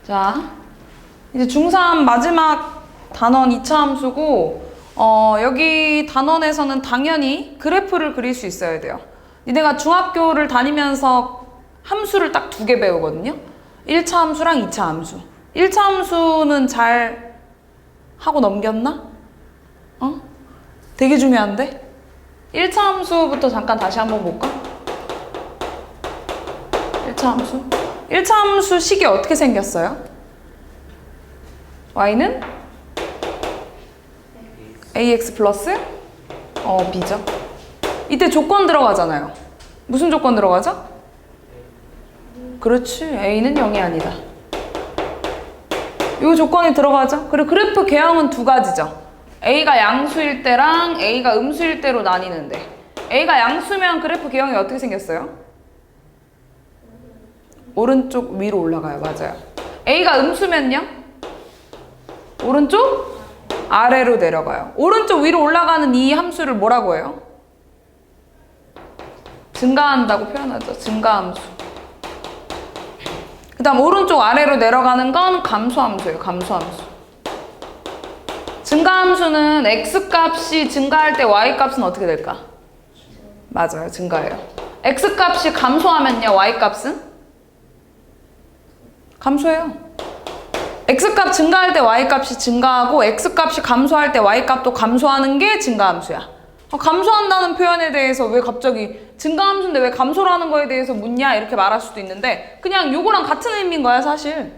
자, 이제 중3 마지막 단원 2차 함수고, 여기 단원에서는 당연히 그래프를 그릴 수 있어야 돼요. 니네가 중학교를 다니면서 함수를 딱 2개 배우거든요. 1차 함수랑 2차 함수. 1차 함수는 잘 하고 넘겼나? 되게 중요한데? 1차 함수부터 잠깐 다시 한번 볼까? 1차 함수. 1차 함수 식이 어떻게 생겼어요? y는 ax 플러스 b죠. 이때 조건 들어가잖아요. 무슨 조건 들어가죠? 그렇지, a는 0이 아니다. 이 조건이 들어가죠. 그리고 그래프 개형은 2가지죠. a가 양수일 때랑 a가 음수일 때로 나뉘는데, a가 양수면 그래프 개형이 어떻게 생겼어요? 오른쪽 위로 올라가요. 맞아요. a가 음수면요? 오른쪽 아래로 내려가요. 오른쪽 위로 올라가는 이 함수를 뭐라고 해요? 증가한다고 표현하죠. 증가함수. 그 다음 오른쪽 아래로 내려가는 건 감소함수예요. 감소함수. 증가함수는 x값이 증가할 때 y값은 어떻게 될까? 맞아요. 증가해요. x값이 감소하면요. y값은? 감소해요. x값 증가할 때 y값이 증가하고 x값이 감소할 때 y값도 감소하는 게 증가함수야. 감소한다는 표현에 대해서 왜 갑자기 증가함수인데 왜 감소라는 거에 대해서 묻냐 이렇게 말할 수도 있는데, 그냥 요거랑 같은 의미인 거야 사실.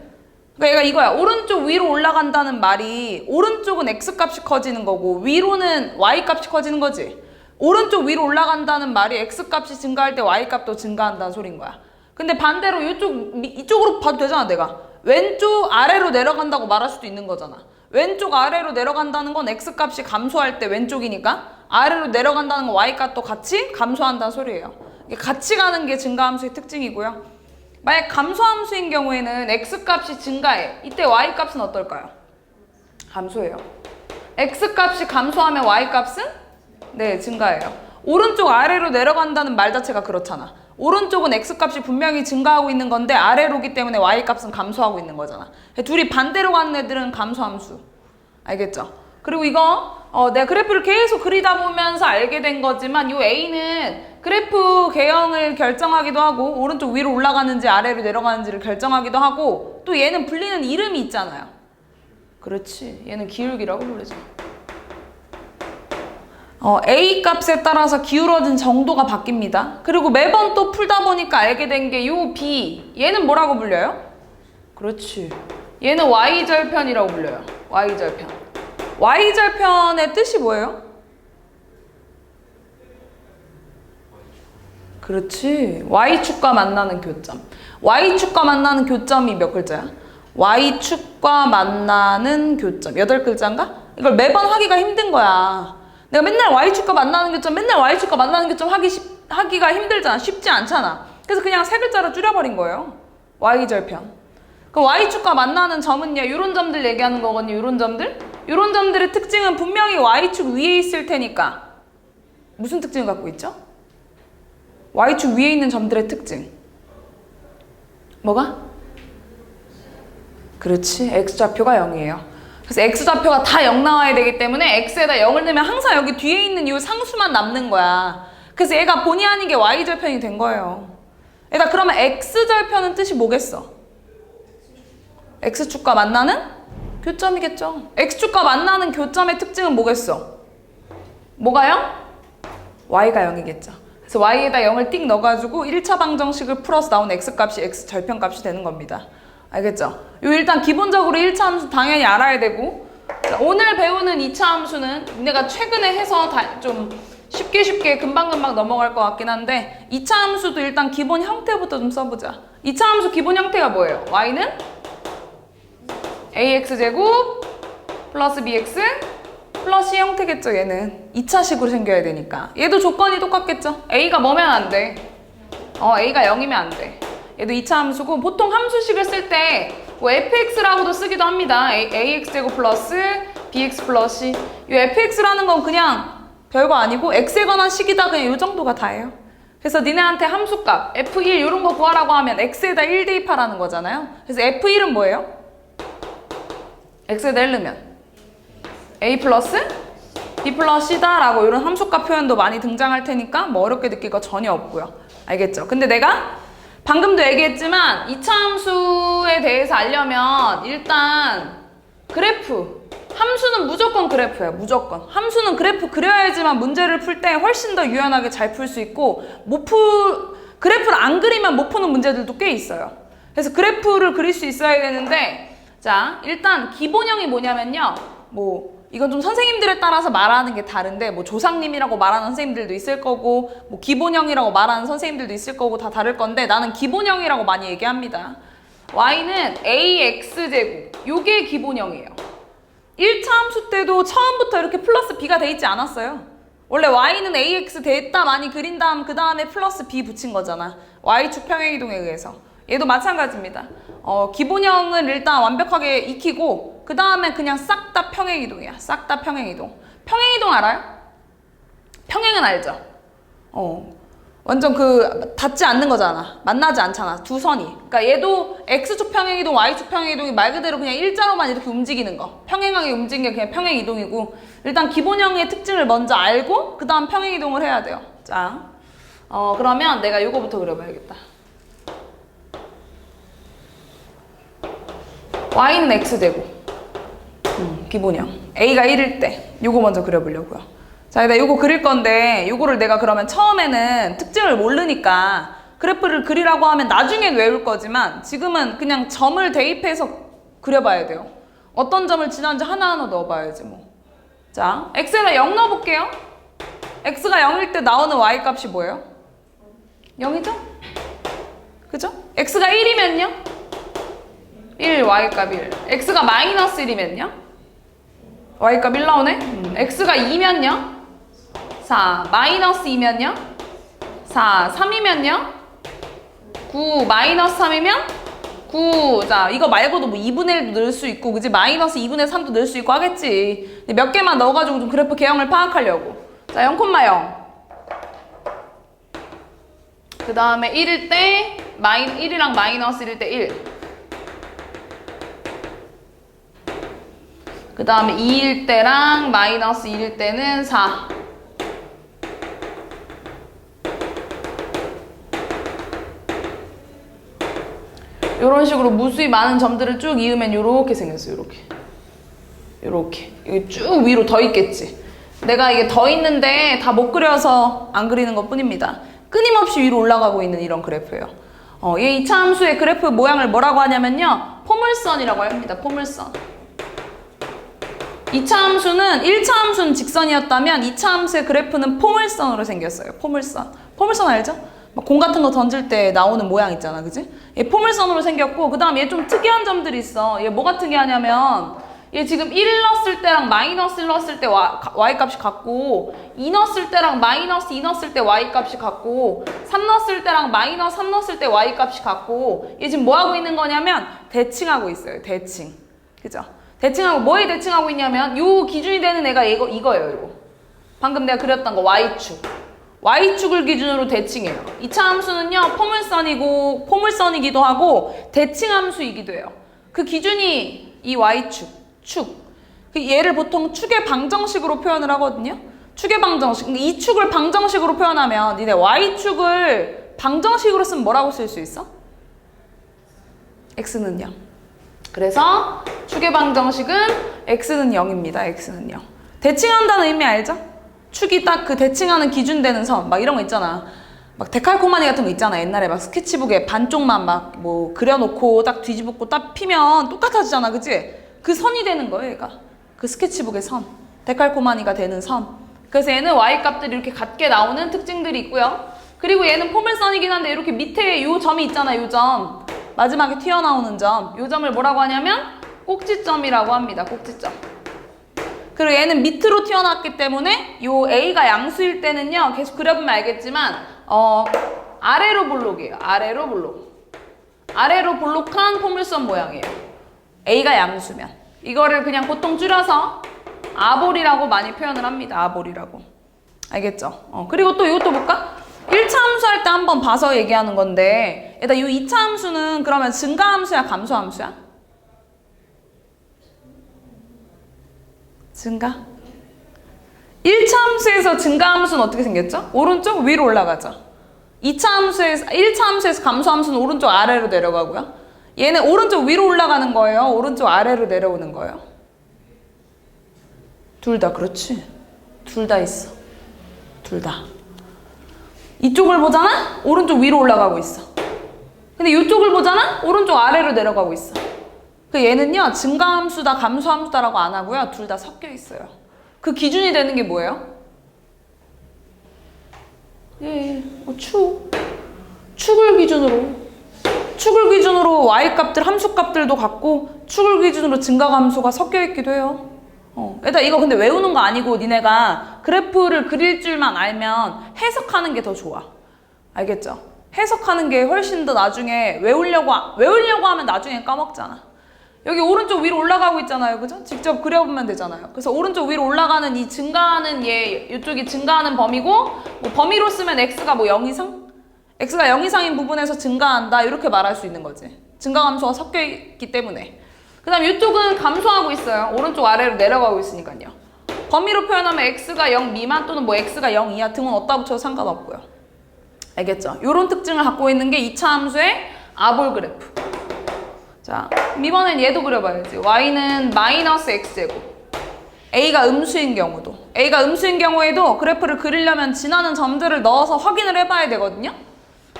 그러니까 얘가 이거야. 오른쪽 위로 올라간다는 말이 오른쪽은 x값이 커지는 거고 위로는 y값이 커지는 거지. 오른쪽 위로 올라간다는 말이 x값이 증가할 때 y값도 증가한다는 소린 거야. 근데 반대로 이쪽으로 봐도 되잖아. 내가 왼쪽 아래로 내려간다고 말할 수도 있는 거잖아. 왼쪽 아래로 내려간다는 건 x값이 감소할 때 왼쪽이니까 아래로 내려간다는 건 y값도 같이 감소한다는 소리예요. 이게 같이 가는 게 증가함수의 특징이고요. 만약 감소함수인 경우에는 x값이 증가해. 이때 y값은 어떨까요? 감소해요. x값이 감소하면 y값은? 네, 증가해요. 오른쪽 아래로 내려간다는 말 자체가 그렇잖아. 오른쪽은 x값이 분명히 증가하고 있는 건데 아래로기 때문에 y값은 감소하고 있는 거잖아. 둘이 반대로 가는 애들은 감소함수. 알겠죠? 그리고 이거 내가 그래프를 계속 그리다 보면서 알게 된 거지만 이 a는 그래프 개형을 결정하기도 하고 오른쪽 위로 올라가는지 아래로 내려가는지를 결정하기도 하고 또 얘는 불리는 이름이 있잖아요. 그렇지. 얘는 기울기라고 부르죠. A 값에 따라서 기울어진 정도가 바뀝니다. 그리고 매번 또 풀다 보니까 알게 된 게 요 B, 얘는 뭐라고 불려요? 그렇지. 얘는 Y절편이라고 불려요. Y절편. Y절편의 뜻이 뭐예요? 그렇지. Y축과 만나는 교점. Y축과 만나는 교점이 몇 글자야? Y축과 만나는 교점. 8글자인가? 이걸 매번 하기가 힘든 거야. 내가 맨날 Y축과 만나는 교점, 맨날 Y축과 만나는 교점 하기가 힘들잖아. 쉽지 않잖아. 그래서 그냥 3글자로 줄여버린 거예요. Y절편. 그럼 Y축과 만나는 점은요, 요런 점들 얘기하는 거거든요. 요런 점들? 요런 점들의 특징은 분명히 Y축 위에 있을 테니까. 무슨 특징을 갖고 있죠? Y축 위에 있는 점들의 특징. 뭐가? 그렇지. X좌표가 0이에요. 그래서 X좌표가 다 0 나와야 되기 때문에 X에다 0을 넣으면 항상 여기 뒤에 있는 이 상수만 남는 거야. 그래서 얘가 본의 아니게 Y절편이 된 거예요. 얘가 그러면 X절편은 뜻이 뭐겠어? X축과 만나는 교점이겠죠. X축과 만나는 교점의 특징은 뭐겠어? 뭐가 0? Y가 0이겠죠. 그래서 Y에다 0을 띡 넣어가지고 1차 방정식을 풀어서 나온 X값이 X절편값이 되는 겁니다. 알겠죠? 요 일단 기본적으로 1차 함수 당연히 알아야 되고, 오늘 배우는 2차 함수는 내가 최근에 해서 좀 쉽게 금방금방 넘어갈 것 같긴 한데 2차 함수도 일단 기본 형태부터 좀 써보자. 2차 함수 기본 형태가 뭐예요? y는 ax제곱 플러스 bx 플러스 C 형태겠죠. 얘는 2차식으로 생겨야 되니까. 얘도 조건이 똑같겠죠. a가 뭐면 안 돼? a가 0이면 안 돼. 얘도 2차 함수고, 보통 함수식을 쓸 때 뭐 fx라고도 쓰기도 합니다. ax제곱 플러스 bx 플러스 C. 이 fx라는 건 그냥 별거 아니고 x에 관한 식이다, 그냥 이 정도가 다예요. 그래서 니네한테 함수값 f1 이런 거 구하라고 하면 x에다 1 대입하라는 거잖아요. 그래서 f1은 뭐예요? x에다 1 넣으면 a 플러스 b 플러스 c다 라고 이런 함수값 표현도 많이 등장할 테니까 뭐 어렵게 느낄 거 전혀 없고요. 알겠죠? 근데 내가 방금도 얘기했지만 이차 함수에 대해서 알려면 일단 그래프, 함수는 무조건 그래프예요. 무조건. 함수는 그래프 그려야지만 문제를 풀 때 훨씬 더 유연하게 잘 풀 수 있고 그래프를 안 그리면 못 푸는 문제들도 꽤 있어요. 그래서 그래프를 그릴 수 있어야 되는데 자, 일단 기본형이 뭐냐면요. 뭐 이건 좀 선생님들에 따라서 말하는 게 다른데 뭐 조상님이라고 말하는 선생님들도 있을 거고 뭐 기본형이라고 말하는 선생님들도 있을 거고 다 다를 건데 나는 기본형이라고 많이 얘기합니다. y는 ax제곱 요게 기본형이에요. 1차 함수 때도 처음부터 이렇게 플러스 b가 돼 있지 않았어요. 원래 y는 ax 됐다 많이 그린 다음 그 다음에 플러스 b 붙인 거잖아. y축 평행이동에 의해서. 얘도 마찬가지입니다. 기본형은 일단 완벽하게 익히고 그 다음에 그냥 싹 다 평행이동이야. 싹 다 평행이동. 평행이동 알아요? 평행은 알죠? 완전 닿지 않는 거잖아. 만나지 않잖아. 두 선이. 그러니까 얘도 x축 평행이동, y축 평행이동이 말 그대로 그냥 일자로만 이렇게 움직이는 거. 평행하게 움직이는 게 그냥 평행이동이고 일단 기본형의 특징을 먼저 알고 그 다음 평행이동을 해야 돼요. 자, 그러면 내가 이거부터 그려봐야겠다. y는 x제곱. 기본형. a가 1일 때 요거 먼저 그려보려고요. 자, 일단 요거 그릴 건데 요거를 내가 그러면 처음에는 특징을 모르니까 그래프를 그리라고 하면 나중엔 외울 거지만 지금은 그냥 점을 대입해서 그려봐야 돼요. 어떤 점을 지난지 하나하나 넣어봐야지 뭐. 자, x에다 0 넣어볼게요. x가 0일 때 나오는 y값이 뭐예요? 0이죠? 그죠? x가 1이면요? 1, y값 1. x가 마이너스 1이면요? y값 1 나오네? x가 2면요? 4. 마이너스 2면요? 4. 3이면요? 9. 마이너스 3이면? 9. 자, 이거 말고도 뭐 2분의 1도 넣을 수 있고, 그지? 마이너스 2분의 3도 넣을 수 있고 하겠지. 몇 개만 넣어가지고 좀 그래프 개형을 파악하려고. 자, 0,0. 그 다음에 1일 때, 1이랑 마이너스 1일 때 1. 그 다음에 2일 때랑 마이너스 1일 때는 4. 이런 식으로 무수히 많은 점들을 쭉 이으면 이렇게 생겼어요. 이렇게 여기 쭉 위로 더 있겠지. 내가 이게 더 있는데 다 못 그려서 안 그리는 것 뿐입니다. 끊임없이 위로 올라가고 있는 이런 그래프예요. 이 2차 함수의 그래프 모양을 뭐라고 하냐면요. 포물선이라고 합니다. 포물선. 2차 함수는 1차 함수는 직선이었다면 2차 함수의 그래프는 포물선으로 생겼어요. 포물선. 포물선 알죠? 막 공 같은 거 던질 때 나오는 모양 있잖아. 그지? 얘 포물선으로 생겼고 그 다음 얘 좀 특이한 점들이 있어. 얘 뭐가 특이하냐면 얘 지금 1 넣었을 때랑 마이너스 1 넣었을 때 y값이 같고 2 넣었을 때랑 마이너스 2 넣었을 때 y값이 같고 3 넣었을 때랑 마이너스 3 넣었을 때 y값이 같고 얘 지금 뭐하고 있는 거냐면 대칭하고 있어요. 대칭. 그죠? 대칭하고 뭐에 대칭하고 있냐면 요 기준이 되는 애가 이거예요. 이거. 방금 내가 그렸던 거 y축. y축을 기준으로 대칭해요. 2차 함수는요. 포물선이기도 하고 대칭 함수이기도 해요. 그 기준이 이 y축. 축. 얘를 보통 축의 방정식으로 표현을 하거든요. 축의 방정식. 이 축을 방정식으로 표현하면 니네 y축을 방정식으로 쓰면 뭐라고 쓸 수 있어? x는 0. 그래서 축의 방정식은 x는 0입니다. x는 0. 대칭한다는 의미 알죠? 축이 딱 그 대칭하는 기준 되는 선 막 이런 거 있잖아. 막 데칼코마니 같은 거 있잖아. 옛날에 막 스케치북에 반쪽만 막 뭐 그려놓고 딱 뒤집고 딱 피면 똑같아지잖아. 그치? 그 선이 되는 거예요. 얘가. 그 스케치북의 선. 데칼코마니가 되는 선. 그래서 얘는 y값들이 이렇게 같게 나오는 특징들이 있고요. 그리고 얘는 포물선이긴 한데 이렇게 밑에 요 점이 있잖아. 요 점. 마지막에 튀어나오는 점. 요 점을 뭐라고 하냐면 꼭지점이라고 합니다. 꼭지점. 그리고 얘는 밑으로 튀어나왔기 때문에 요 A가 양수일 때는요. 계속 그려보면 알겠지만 아래로 볼록이에요. 아래로 볼록. 아래로 볼록한 포물선 모양이에요. A가 양수면. 이거를 그냥 보통 줄여서 아볼이라고 많이 표현을 합니다. 아볼이라고. 알겠죠? 그리고 또 이것도 볼까? 1차 함수 할 때 한번 봐서 얘기하는 건데 일단 이 2차 함수는 그러면 증가함수야 감소함수야? 증가. 1차 함수에서 증가 함수는 어떻게 생겼죠? 오른쪽 위로 올라가죠. 1차 함수에서 감소 함수는 오른쪽 아래로 내려가고요. 얘는 오른쪽 위로 올라가는 거예요. 오른쪽 아래로 내려오는 거예요. 둘 다 그렇지. 둘 다 있어. 둘 다. 이쪽을 보잖아? 오른쪽 위로 올라가고 있어. 근데 이쪽을 보잖아? 오른쪽 아래로 내려가고 있어. 그 얘는요, 증가함수다, 감소함수다라고 안 하고요. 둘 다 섞여 있어요. 그 기준이 되는 게 뭐예요? 축을 기준으로 y값들, 함수값들도 같고 축을 기준으로 증가감소가 섞여 있기도 해요. 일단 이거 근데 외우는 거 아니고 니네가 그래프를 그릴 줄만 알면 해석하는 게 더 좋아. 알겠죠? 해석하는 게 훨씬 더 나중에 외우려고 하면 나중에 까먹잖아. 여기 오른쪽 위로 올라가고 있잖아요. 그죠? 직접 그려보면 되잖아요. 그래서 오른쪽 위로 올라가는 이 증가하는 이쪽이 증가하는 범위고, 뭐 범위로 쓰면 x가 뭐 0 이상? x가 0 이상인 부분에서 증가한다. 이렇게 말할 수 있는 거지. 증가 감소가 섞여 있기 때문에. 그 다음 이쪽은 감소하고 있어요. 오른쪽 아래로 내려가고 있으니까요. 범위로 표현하면 x가 0 미만 또는 뭐 x가 0 이하 등은 어디다 붙여도 상관없고요. 알겠죠? 이런 특징을 갖고 있는 게 2차 함수의 아볼 그래프. 자, 이번엔 얘도 그려봐야지. y는 마이너스 x제곱. a가 음수인 경우에도 그래프를 그리려면 지나는 점들을 넣어서 확인을 해봐야 되거든요.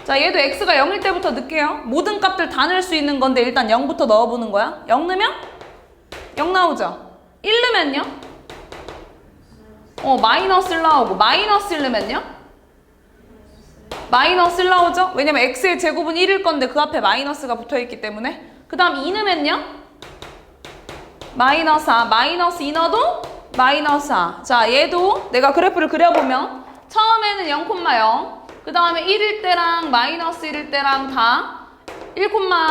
자, 얘도 x가 0일 때부터 넣을게요. 모든 값들 다 넣을 수 있는 건데 일단 0부터 넣어보는 거야. 0 넣으면 0 나오죠. 1 넣으면요? 마이너스 1 나오고, 마이너스 1 넣으면요? 마이너스 1 나오죠? 왜냐면 x의 제곱은 1일 건데 그 앞에 마이너스가 붙어있기 때문에. 그 다음 2 넣으면요? 마이너스 4. 마이너스 2 넣어도 마이너스 4. 자, 얘도 내가 그래프를 그려보면 처음에는 0,0. 그 다음에 1일 때랑 마이너스 1일 때랑 다 1,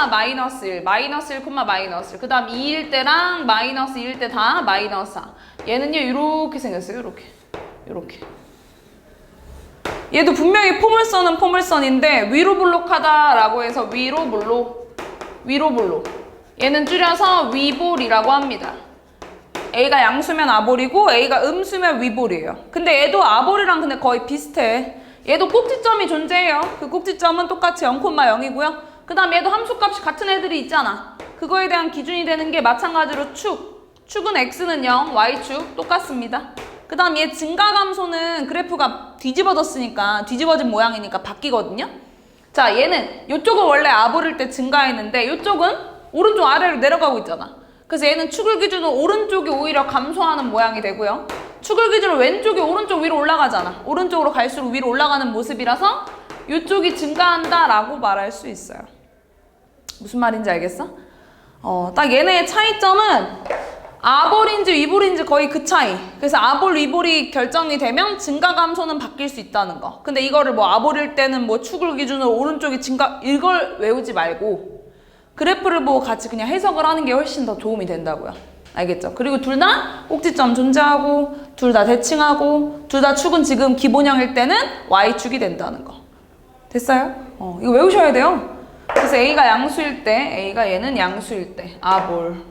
마이너스 1. 마이너스 1, 마이너스 1. 그 다음 2일 때랑 마이너스 2일 때 다 마이너스 4. 얘는요, 이렇게 생겼어요. 이렇게. 얘도 분명히 포물선은 포물선인데 위로 볼록하다라고 해서 위로 볼록. 얘는 줄여서 위볼이라고 합니다. A가 양수면 아볼이고 A가 음수면 위볼이에요. 근데 얘도 아볼이랑 근데 거의 비슷해. 얘도 꼭지점이 존재해요. 그 꼭지점은 똑같이 0,0이고요. 그 다음 얘도 함수값이 같은 애들이 있잖아. 그거에 대한 기준이 되는 게 마찬가지로 축은 x는 0, y축 똑같습니다. 그 다음 얘 증가감소는 그래프가 뒤집어진 모양이니까 바뀌거든요. 자, 얘는 이쪽은 원래 아볼일 때 증가했는데 이쪽은 오른쪽 아래로 내려가고 있잖아. 그래서 얘는 축을 기준으로 오른쪽이 오히려 감소하는 모양이 되고요. 축을 기준으로 왼쪽이 오른쪽 위로 올라가잖아. 오른쪽으로 갈수록 위로 올라가는 모습이라서 이쪽이 증가한다라고 말할 수 있어요. 무슨 말인지 알겠어? 딱 얘네의 차이점은 아볼인지 위볼인지 거의 그 차이. 그래서 아볼, 위볼이 결정이 되면 증가 감소는 바뀔 수 있다는 거. 근데 이거를 뭐 아볼일 때는 뭐 축을 기준으로 오른쪽이 증가, 이걸 외우지 말고 그래프를 보고 같이 그냥 해석을 하는 게 훨씬 더 도움이 된다고요. 알겠죠? 그리고 둘 다 꼭지점 존재하고 둘 다 대칭하고 둘 다 축은 지금 기본형일 때는 y축이 된다는 거. 됐어요? 이거 외우셔야 돼요. 그래서 A가 양수일 때, 얘는 양수일 때 아볼.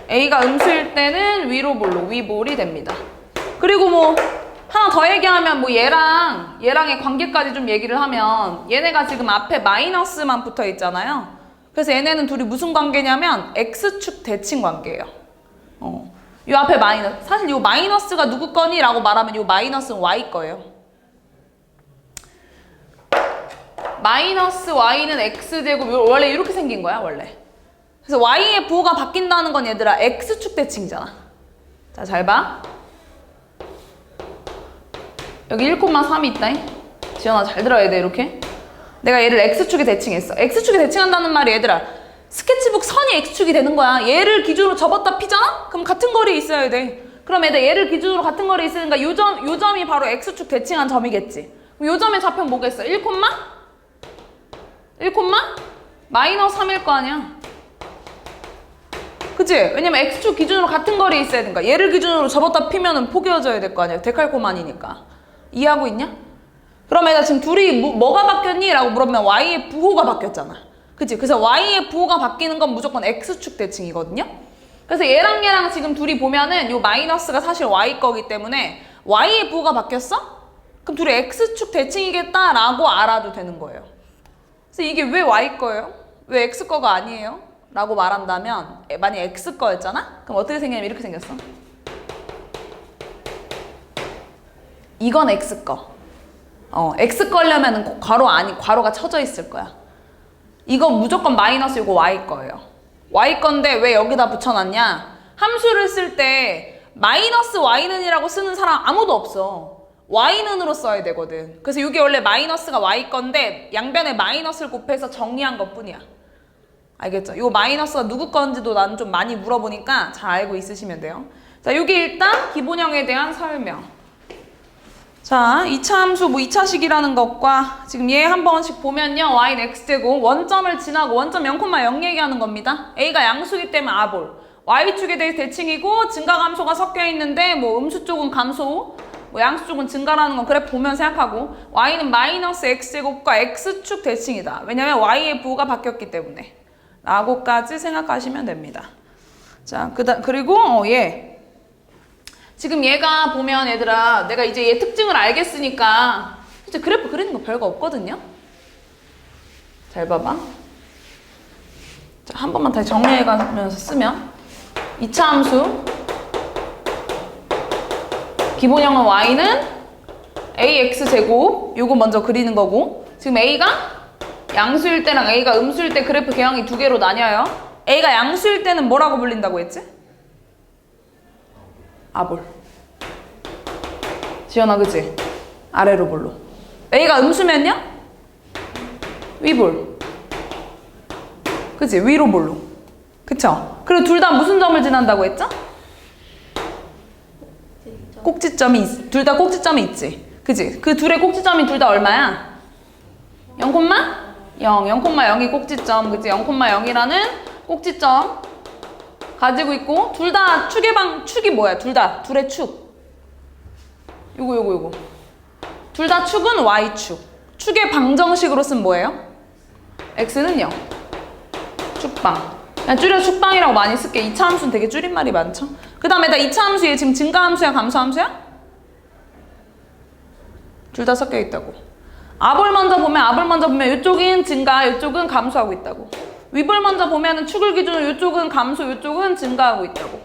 A가 음수일 때는 위볼이 됩니다. 그리고 뭐 하나 더 얘기하면 뭐 얘랑의 관계까지 좀 얘기를 하면 얘네가 지금 앞에 마이너스만 붙어 있잖아요. 그래서 얘네는 둘이 무슨 관계냐면 X축 대칭 관계예요. 이 앞에 마이너스. 사실 이 마이너스가 누구 거니? 라고 말하면 이 마이너스는 Y 거예요. 마이너스 Y는 X제곱. 원래 이렇게 생긴 거야, 원래. 그래서 Y의 부호가 바뀐다는 건 얘들아 X축 대칭이잖아. 자, 잘 봐. 여기 1,3이 있다. 지연아, 잘 들어야 돼, 이렇게. 내가 얘를 X축에 대칭했어. X축에 대칭한다는 말이 얘들아 스케치북 선이 X축이 되는 거야. 얘를 기준으로 접었다 피잖아? 그럼 같은 거리에 있어야 돼. 그럼 얘를 기준으로 같은 거리에 있으니까 요 점이 바로 X축 대칭한 점이겠지. 그럼 요 점의 좌표는 뭐겠어? 1, 마이너스 3일 거 아니야. 그치? 왜냐면 X축 기준으로 같은 거리에 있어야 되니까. 얘를 기준으로 접었다 피면은 포개어져야 될 거 아니야. 데칼코마니니까. 이해하고 있냐? 그럼 얘가 지금 둘이 뭐가 바뀌었니? 라고 물으면 Y의 부호가 바뀌었잖아. 그치? 그래서 Y의 부호가 바뀌는 건 무조건 X축 대칭이거든요. 그래서 얘랑 지금 둘이 보면은 요 마이너스가 사실 y 거기 때문에 y의 부호가 바뀌었어? 그럼 둘이 x축 대칭이겠다라고 알아도 되는 거예요. 그래서 이게 왜 y 거예요? 왜 x 거가 아니에요? 라고 말한다면 만약 x 거였잖아? 그럼 어떻게 생기냐면 이렇게 생겼어. 이건 x 거. x 거려면 괄호가 쳐져 있을 거야. 이건 무조건 마이너스 이거 y 거예요. y 건데 왜 여기다 붙여놨냐? 함수를 쓸 때 마이너스 y는이라고 쓰는 사람 아무도 없어. y는으로 써야 되거든. 그래서 이게 원래 마이너스가 y 건데 양변에 마이너스를 곱해서 정리한 것 뿐이야. 알겠죠? 이 마이너스가 누구 건지도 나는 좀 많이 물어보니까 잘 알고 있으시면 돼요. 자, 이게 일단 기본형에 대한 설명. 자, 2차 함수, 2차식이라는 것과 지금 얘 한 번씩 보면요. y는 x제곱, 원점을 지나고 원점 0,0 얘기하는 겁니다. a가 양수기 때문에 아볼. y축에 대해 대칭이고 증가감소가 섞여 있는데 뭐 음수 쪽은 감소, 뭐 양수 쪽은 증가라는 건 그래 보면 생각하고 y는 마이너스 x제곱과 x축 대칭이다. 왜냐면 y의 부호가 바뀌었기 때문에. 라고까지 생각하시면 됩니다. 자, 그리고 얘. 지금 얘가 보면 얘들아 내가 이제 얘 특징을 알겠으니까 진짜 그래프 그리는 거 별거 없거든요. 잘 봐봐. 자, 한 번만 다시 정리해가면서 쓰면 2차 함수 기본형은 y는 ax제곱 요거 먼저 그리는 거고 지금 a가 양수일 때랑 a가 음수일 때 그래프 개형이 두 개로 나뉘어요. a가 양수일 때는 뭐라고 불린다고 했지? 아볼. 지연아 그치? 아래로 볼로. a가 음수면요? 위볼. 그치? 위로 볼로. 그쵸? 그리고 둘 다 무슨 점을 지난다고 했죠? 꼭지점이 둘 다 꼭지점이 있지. 그치? 그 둘의 꼭지점이 둘 다 얼마야? 0,0? 0,0이 꼭지점. 그치? 0,0이라는 꼭지점 가지고 있고 둘 다 축이 뭐야? 둘의 축. 요거. 둘 다 축은 y축. 축의 방정식으로 쓰면 뭐예요? x는 0. 축방. 그냥 줄여 축방이라고 많이 쓸게. 2차 함수는 되게 줄임말이 많죠? 그 다음에 나 2차 함수 얘 지금 증가함수야? 감소함수야? 둘 다 섞여 있다고. 압을 먼저 보면 이쪽은 증가, 이쪽은 감소하고 있다고. 윗볼 먼저 보면은 축을 기준으로 이쪽은 감소, 이쪽은 증가하고 있다고.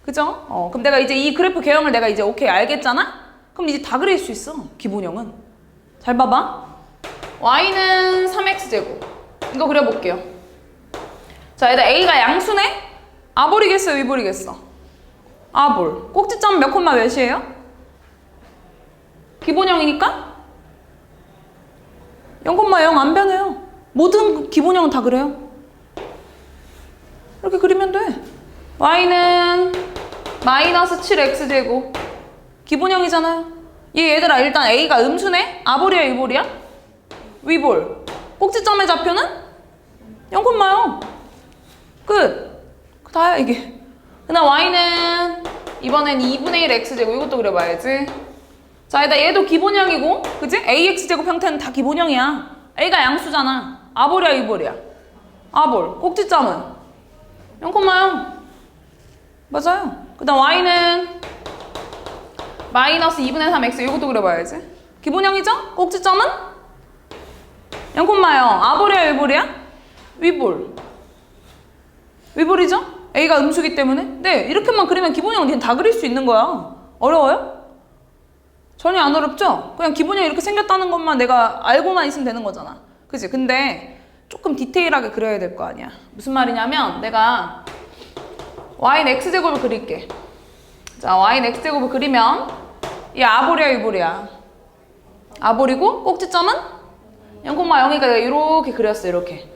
그죠? 그럼 내가 이제 이 그래프 개형을 내가 이제 오케이 알겠잖아? 그럼 이제 다 그릴 수 있어. 기본형은. 잘 봐봐. y는 3x제곱. 이거 그려볼게요. 자, 얘들 a가 양수네? 아볼이겠어요? 위볼이겠어? 아볼. 꼭지점 몇 콤마 몇이에요? 기본형이니까? 0,0 안 변해요. 모든 기본형은 다 그래요. 이렇게 그리면 돼. y는 마이너스 7x제곱. 기본형이잖아요. 얘들아 일단 a가 음수네? 아볼이야 위볼이야? 위볼. 꼭지점의 좌표는? 0,0. 끝. 다야 이게. 그 다음 y는 이번엔 2분의 1 x제곱. 이것도 그려봐야지. 자, 얘도 기본형이고 그치? ax제곱 형태는 다 기본형이야. a가 양수잖아. 아볼이야 위볼이야? 아볼. 꼭지점은? 0,0. 맞아요. 그 다음 y는 마이너스 2분의 3x. 이것도 그려봐야지. 기본형이죠? 꼭지점은? 0,0. 아볼이야 위볼이야? 위볼. 위볼이죠? a가 음수기 때문에. 네, 이렇게만 그리면 기본형 그냥 다 그릴 수 있는 거야. 어려워요? 전혀 안 어렵죠? 그냥 기본형이 이렇게 생겼다는 것만 내가 알고만 있으면 되는 거잖아. 그치? 근데 조금 디테일하게 그려야 될 거 아니야. 무슨 말이냐면 내가 y는 x제곱을 그릴게. 자, y는 x제곱을 그리면 이 아볼이야 위볼이야? 아볼이고 꼭지점은 0,0이니까 내가 이렇게 그렸어. 이렇게.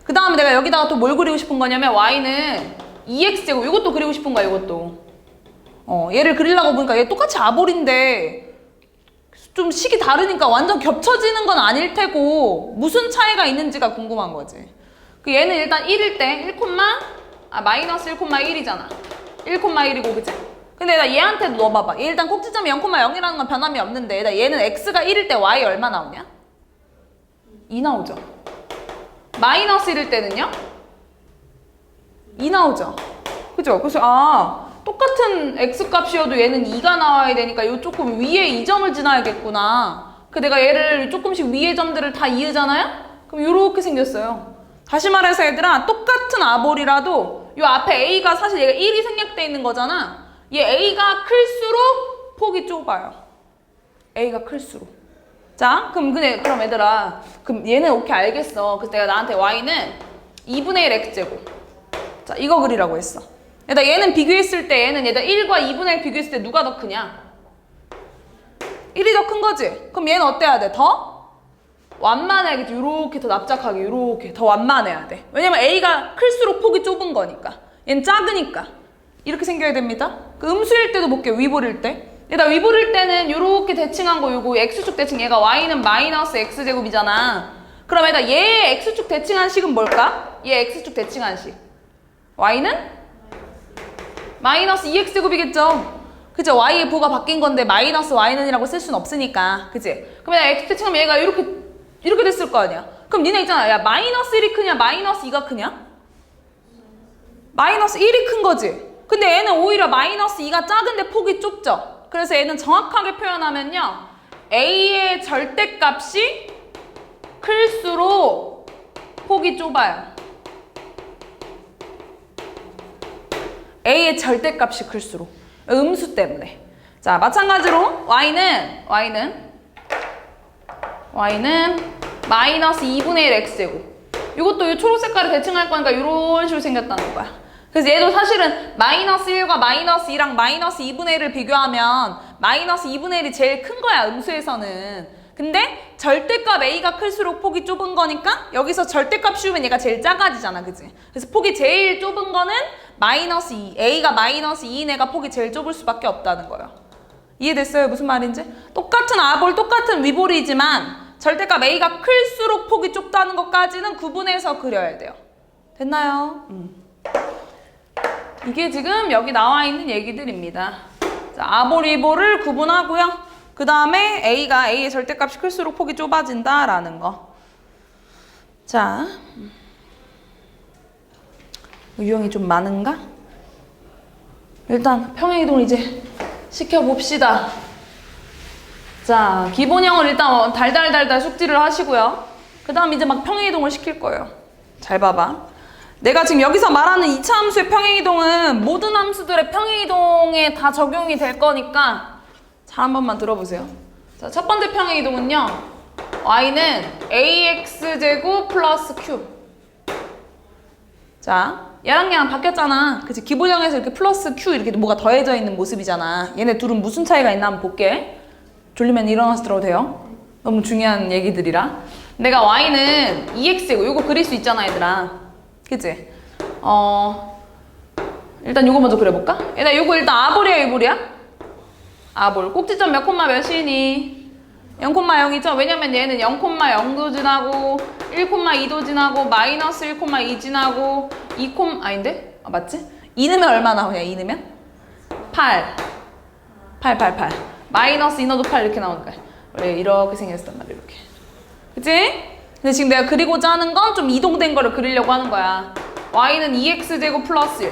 그 다음에 내가 여기다가 또 뭘 그리고 싶은 거냐면 y는 2x제곱. 이것도 그리고 싶은 거야. 이것도. 얘를 그리려고 보니까 얘 똑같이 아볼인데 좀 식이 다르니까 완전 겹쳐지는 건 아닐 테고 무슨 차이가 있는지가 궁금한 거지. 그 얘는 일단 1일 때 마이너스 1,1이잖아. 1,1이고 그치? 근데 나 얘한테도 넣어봐봐. 얘 일단 꼭지점이 0,0이라는 건 변함이 없는데 얘는 x가 1일 때 y 얼마 나오냐? 2 나오죠. 마이너스 1일 때는요? 2 나오죠. 그죠? 그래서 똑같은 x값이어도 얘는 2가 나와야 되니까 요 조금 위에 이 점을 지나야겠구나. 그 내가 얘를 조금씩 위의 점들을 다 이으잖아요? 그럼 요렇게 생겼어요. 다시 말해서 얘들아, 똑같은 아볼이라도 요 앞에 a가 사실 얘가 1이 생략돼 있는 거잖아. 얘 a가 클수록 폭이 좁아요. a가 클수록. 자, 그럼 얘들아, 그럼 얘는 오케이 알겠어. 그래서 내가 나한테 y는 2분의 1 x제곱. 자, 이거 그리라고 했어. 얘들아, 얘는 비교했을 때 얘는 1과 2분의 1 비교했을 때 누가 더 크냐? 1이 더 큰 거지? 그럼 얘는 어때야 돼? 더? 완만해야겠지. 요렇게 더 납작하게, 요렇게 더 완만해야 돼. 왜냐면 a가 클수록 폭이 좁은 거니까. 얘는 작으니까. 이렇게 생겨야 됩니다. 그 음수일 때도 볼게요. 위볼일 때. 얘들아, 위볼일 때는 요렇게 대칭한 거 요거 x축 대칭, 얘가 y는 마이너스 x제곱이잖아. 그럼 얘들아, 얘의 x축 대칭한 식은 뭘까? 얘 x축 대칭한 식. y는? 마이너스 2x제곱이겠죠? 그죠? y의 부호가 바뀐 건데 마이너스 y는 이라고 쓸 수는 없으니까. 그치? 그럼 얘가 x 대칭하면 얘가 이렇게 됐을 거 아니야? 그럼 니네 있잖아. 야, 마이너스 1이 크냐? 마이너스 2가 크냐? 마이너스 1이 큰 거지? 근데 얘는 오히려 마이너스 2가 작은데 폭이 좁죠? 그래서 얘는 정확하게 표현하면요. a의 절대값이 클수록 폭이 좁아요. a의 절대값이 클수록. 음수 때문에. 자, 마찬가지로 y는 마이너스 2분의 1 x제곱. 이것도 이 초록 색깔을 대칭할 거니까 이런 식으로 생겼다는 거야. 그래서 얘도 사실은 마이너스 1과 마이너스 2랑 마이너스 2분의 1을 비교하면 마이너스 2분의 1이 제일 큰 거야, 음수에서는. 근데 절대값 a가 클수록 폭이 좁은 거니까 여기서 절대값 씌우면 얘가 제일 작아지잖아, 그치? 그래서 폭이 제일 좁은 거는 마이너스 2. a가 마이너스 2인 애가 폭이 제일 좁을 수밖에 없다는 거예요. 이해됐어요? 무슨 말인지? 똑같은 아볼, 똑같은 위볼이지만 절대값 a가 클수록 폭이 좁다는 것까지는 구분해서 그려야 돼요. 됐나요? 이게 지금 여기 나와 있는 얘기들입니다. 자, 아볼, 위볼을 구분하고요. 그 다음에 a의 절대값이 클수록 폭이 좁아진다라는 거. 자, 유형이 좀 많은가? 일단 평행이동을 이제 시켜봅시다. 자, 기본형을 일단 달달달달 숙지를 하시고요. 그 다음 이제 막 평행이동을 시킬 거예요. 잘 봐봐. 내가 지금 여기서 말하는 2차 함수의 평행이동은 모든 함수들의 평행이동에 다 적용이 될 거니까 잘 한 번만 들어보세요. 자, 첫 번째 평행이동은요. y는 ax제곱 플러스 q. 자, 얘랑 바뀌었잖아. 그치? 기본형에서 이렇게 플러스 q 이렇게 뭐가 더해져 있는 모습이잖아. 얘네 둘은 무슨 차이가 있나 한번 볼게. 졸리면 일어나서 들어도 돼요. 너무 중요한 얘기들이라. 내가 y는 2x고 이거 그릴 수 있잖아, 얘들아. 그치? 일단 요거 먼저 그려볼까? 얘들아, 요거 일단 아볼이야, 위볼이야? 아볼. 꼭지점 몇 콤마 몇이니? 0,0이죠? 왜냐면 얘는 0,0도 지나고 1,2도 지나고 마이너스 1,2 지나고 2, 아닌데? 맞지? 2 넣으면 얼마 나오냐? 2 넣으면? 8. 마이너스 2 넣어도 8 이렇게 나오니까 원래 이렇게 생겼단 말이야, 이렇게. 그치? 근데 지금 내가 그리고자 하는 건 좀 이동된 거를 그리려고 하는 거야. y는 2x제곱 플러스 1.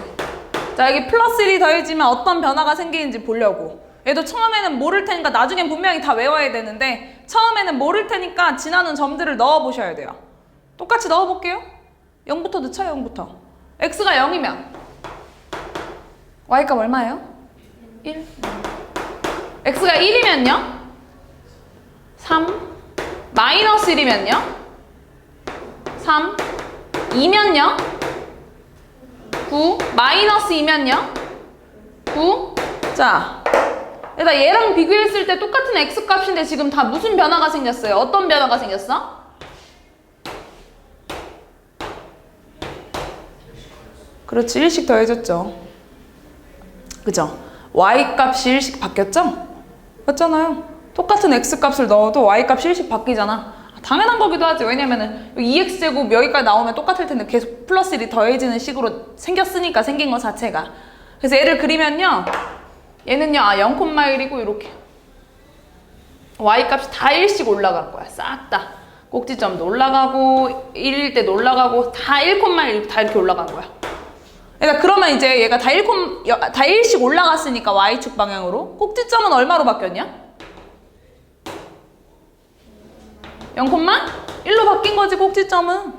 자, 여기 플러스 1이 더해지면 어떤 변화가 생기는지 보려고. 얘도 처음에는 모를 테니까 나중엔 분명히 다 외워야 되는데 처음에는 모를 테니까 지나는 점들을 넣어보셔야 돼요. 똑같이 넣어볼게요. 0부터 넣자, 0부터. x가 0이면 y값 얼마예요? 1. x가 1이면요? 3. 마이너스 1이면요? 3. 2면요? 9. 마이너스 2면요? 9. 자, 얘랑 비교했을 때 똑같은 x값인데 지금 다 무슨 변화가 생겼어요? 어떤 변화가 생겼어? 그렇지, 1씩 더해졌죠. 그죠? y값이 1씩 바뀌었죠? 맞잖아요. 똑같은 x값을 넣어도 y값이 1씩 바뀌잖아. 당연한 거기도 하지. 왜냐면은 2x제곱 여기까지 나오면 똑같을 텐데 계속 플러스 1이 더해지는 식으로 생겼으니까, 생긴 거 자체가. 그래서 얘를 그리면요. 얘는요, 0,1이고 이렇게 y값이 다 1씩 올라간 거야. 싹 다. 꼭지점도 올라가고 1일 때도 올라가고 다 1,1 다 이렇게 올라간 거야. 그러니까 그러면 이제 얘가 다 1씩 올라갔으니까 y축 방향으로 꼭지점은 얼마로 바뀌었냐? 0,1로 바뀐 거지 꼭지점은.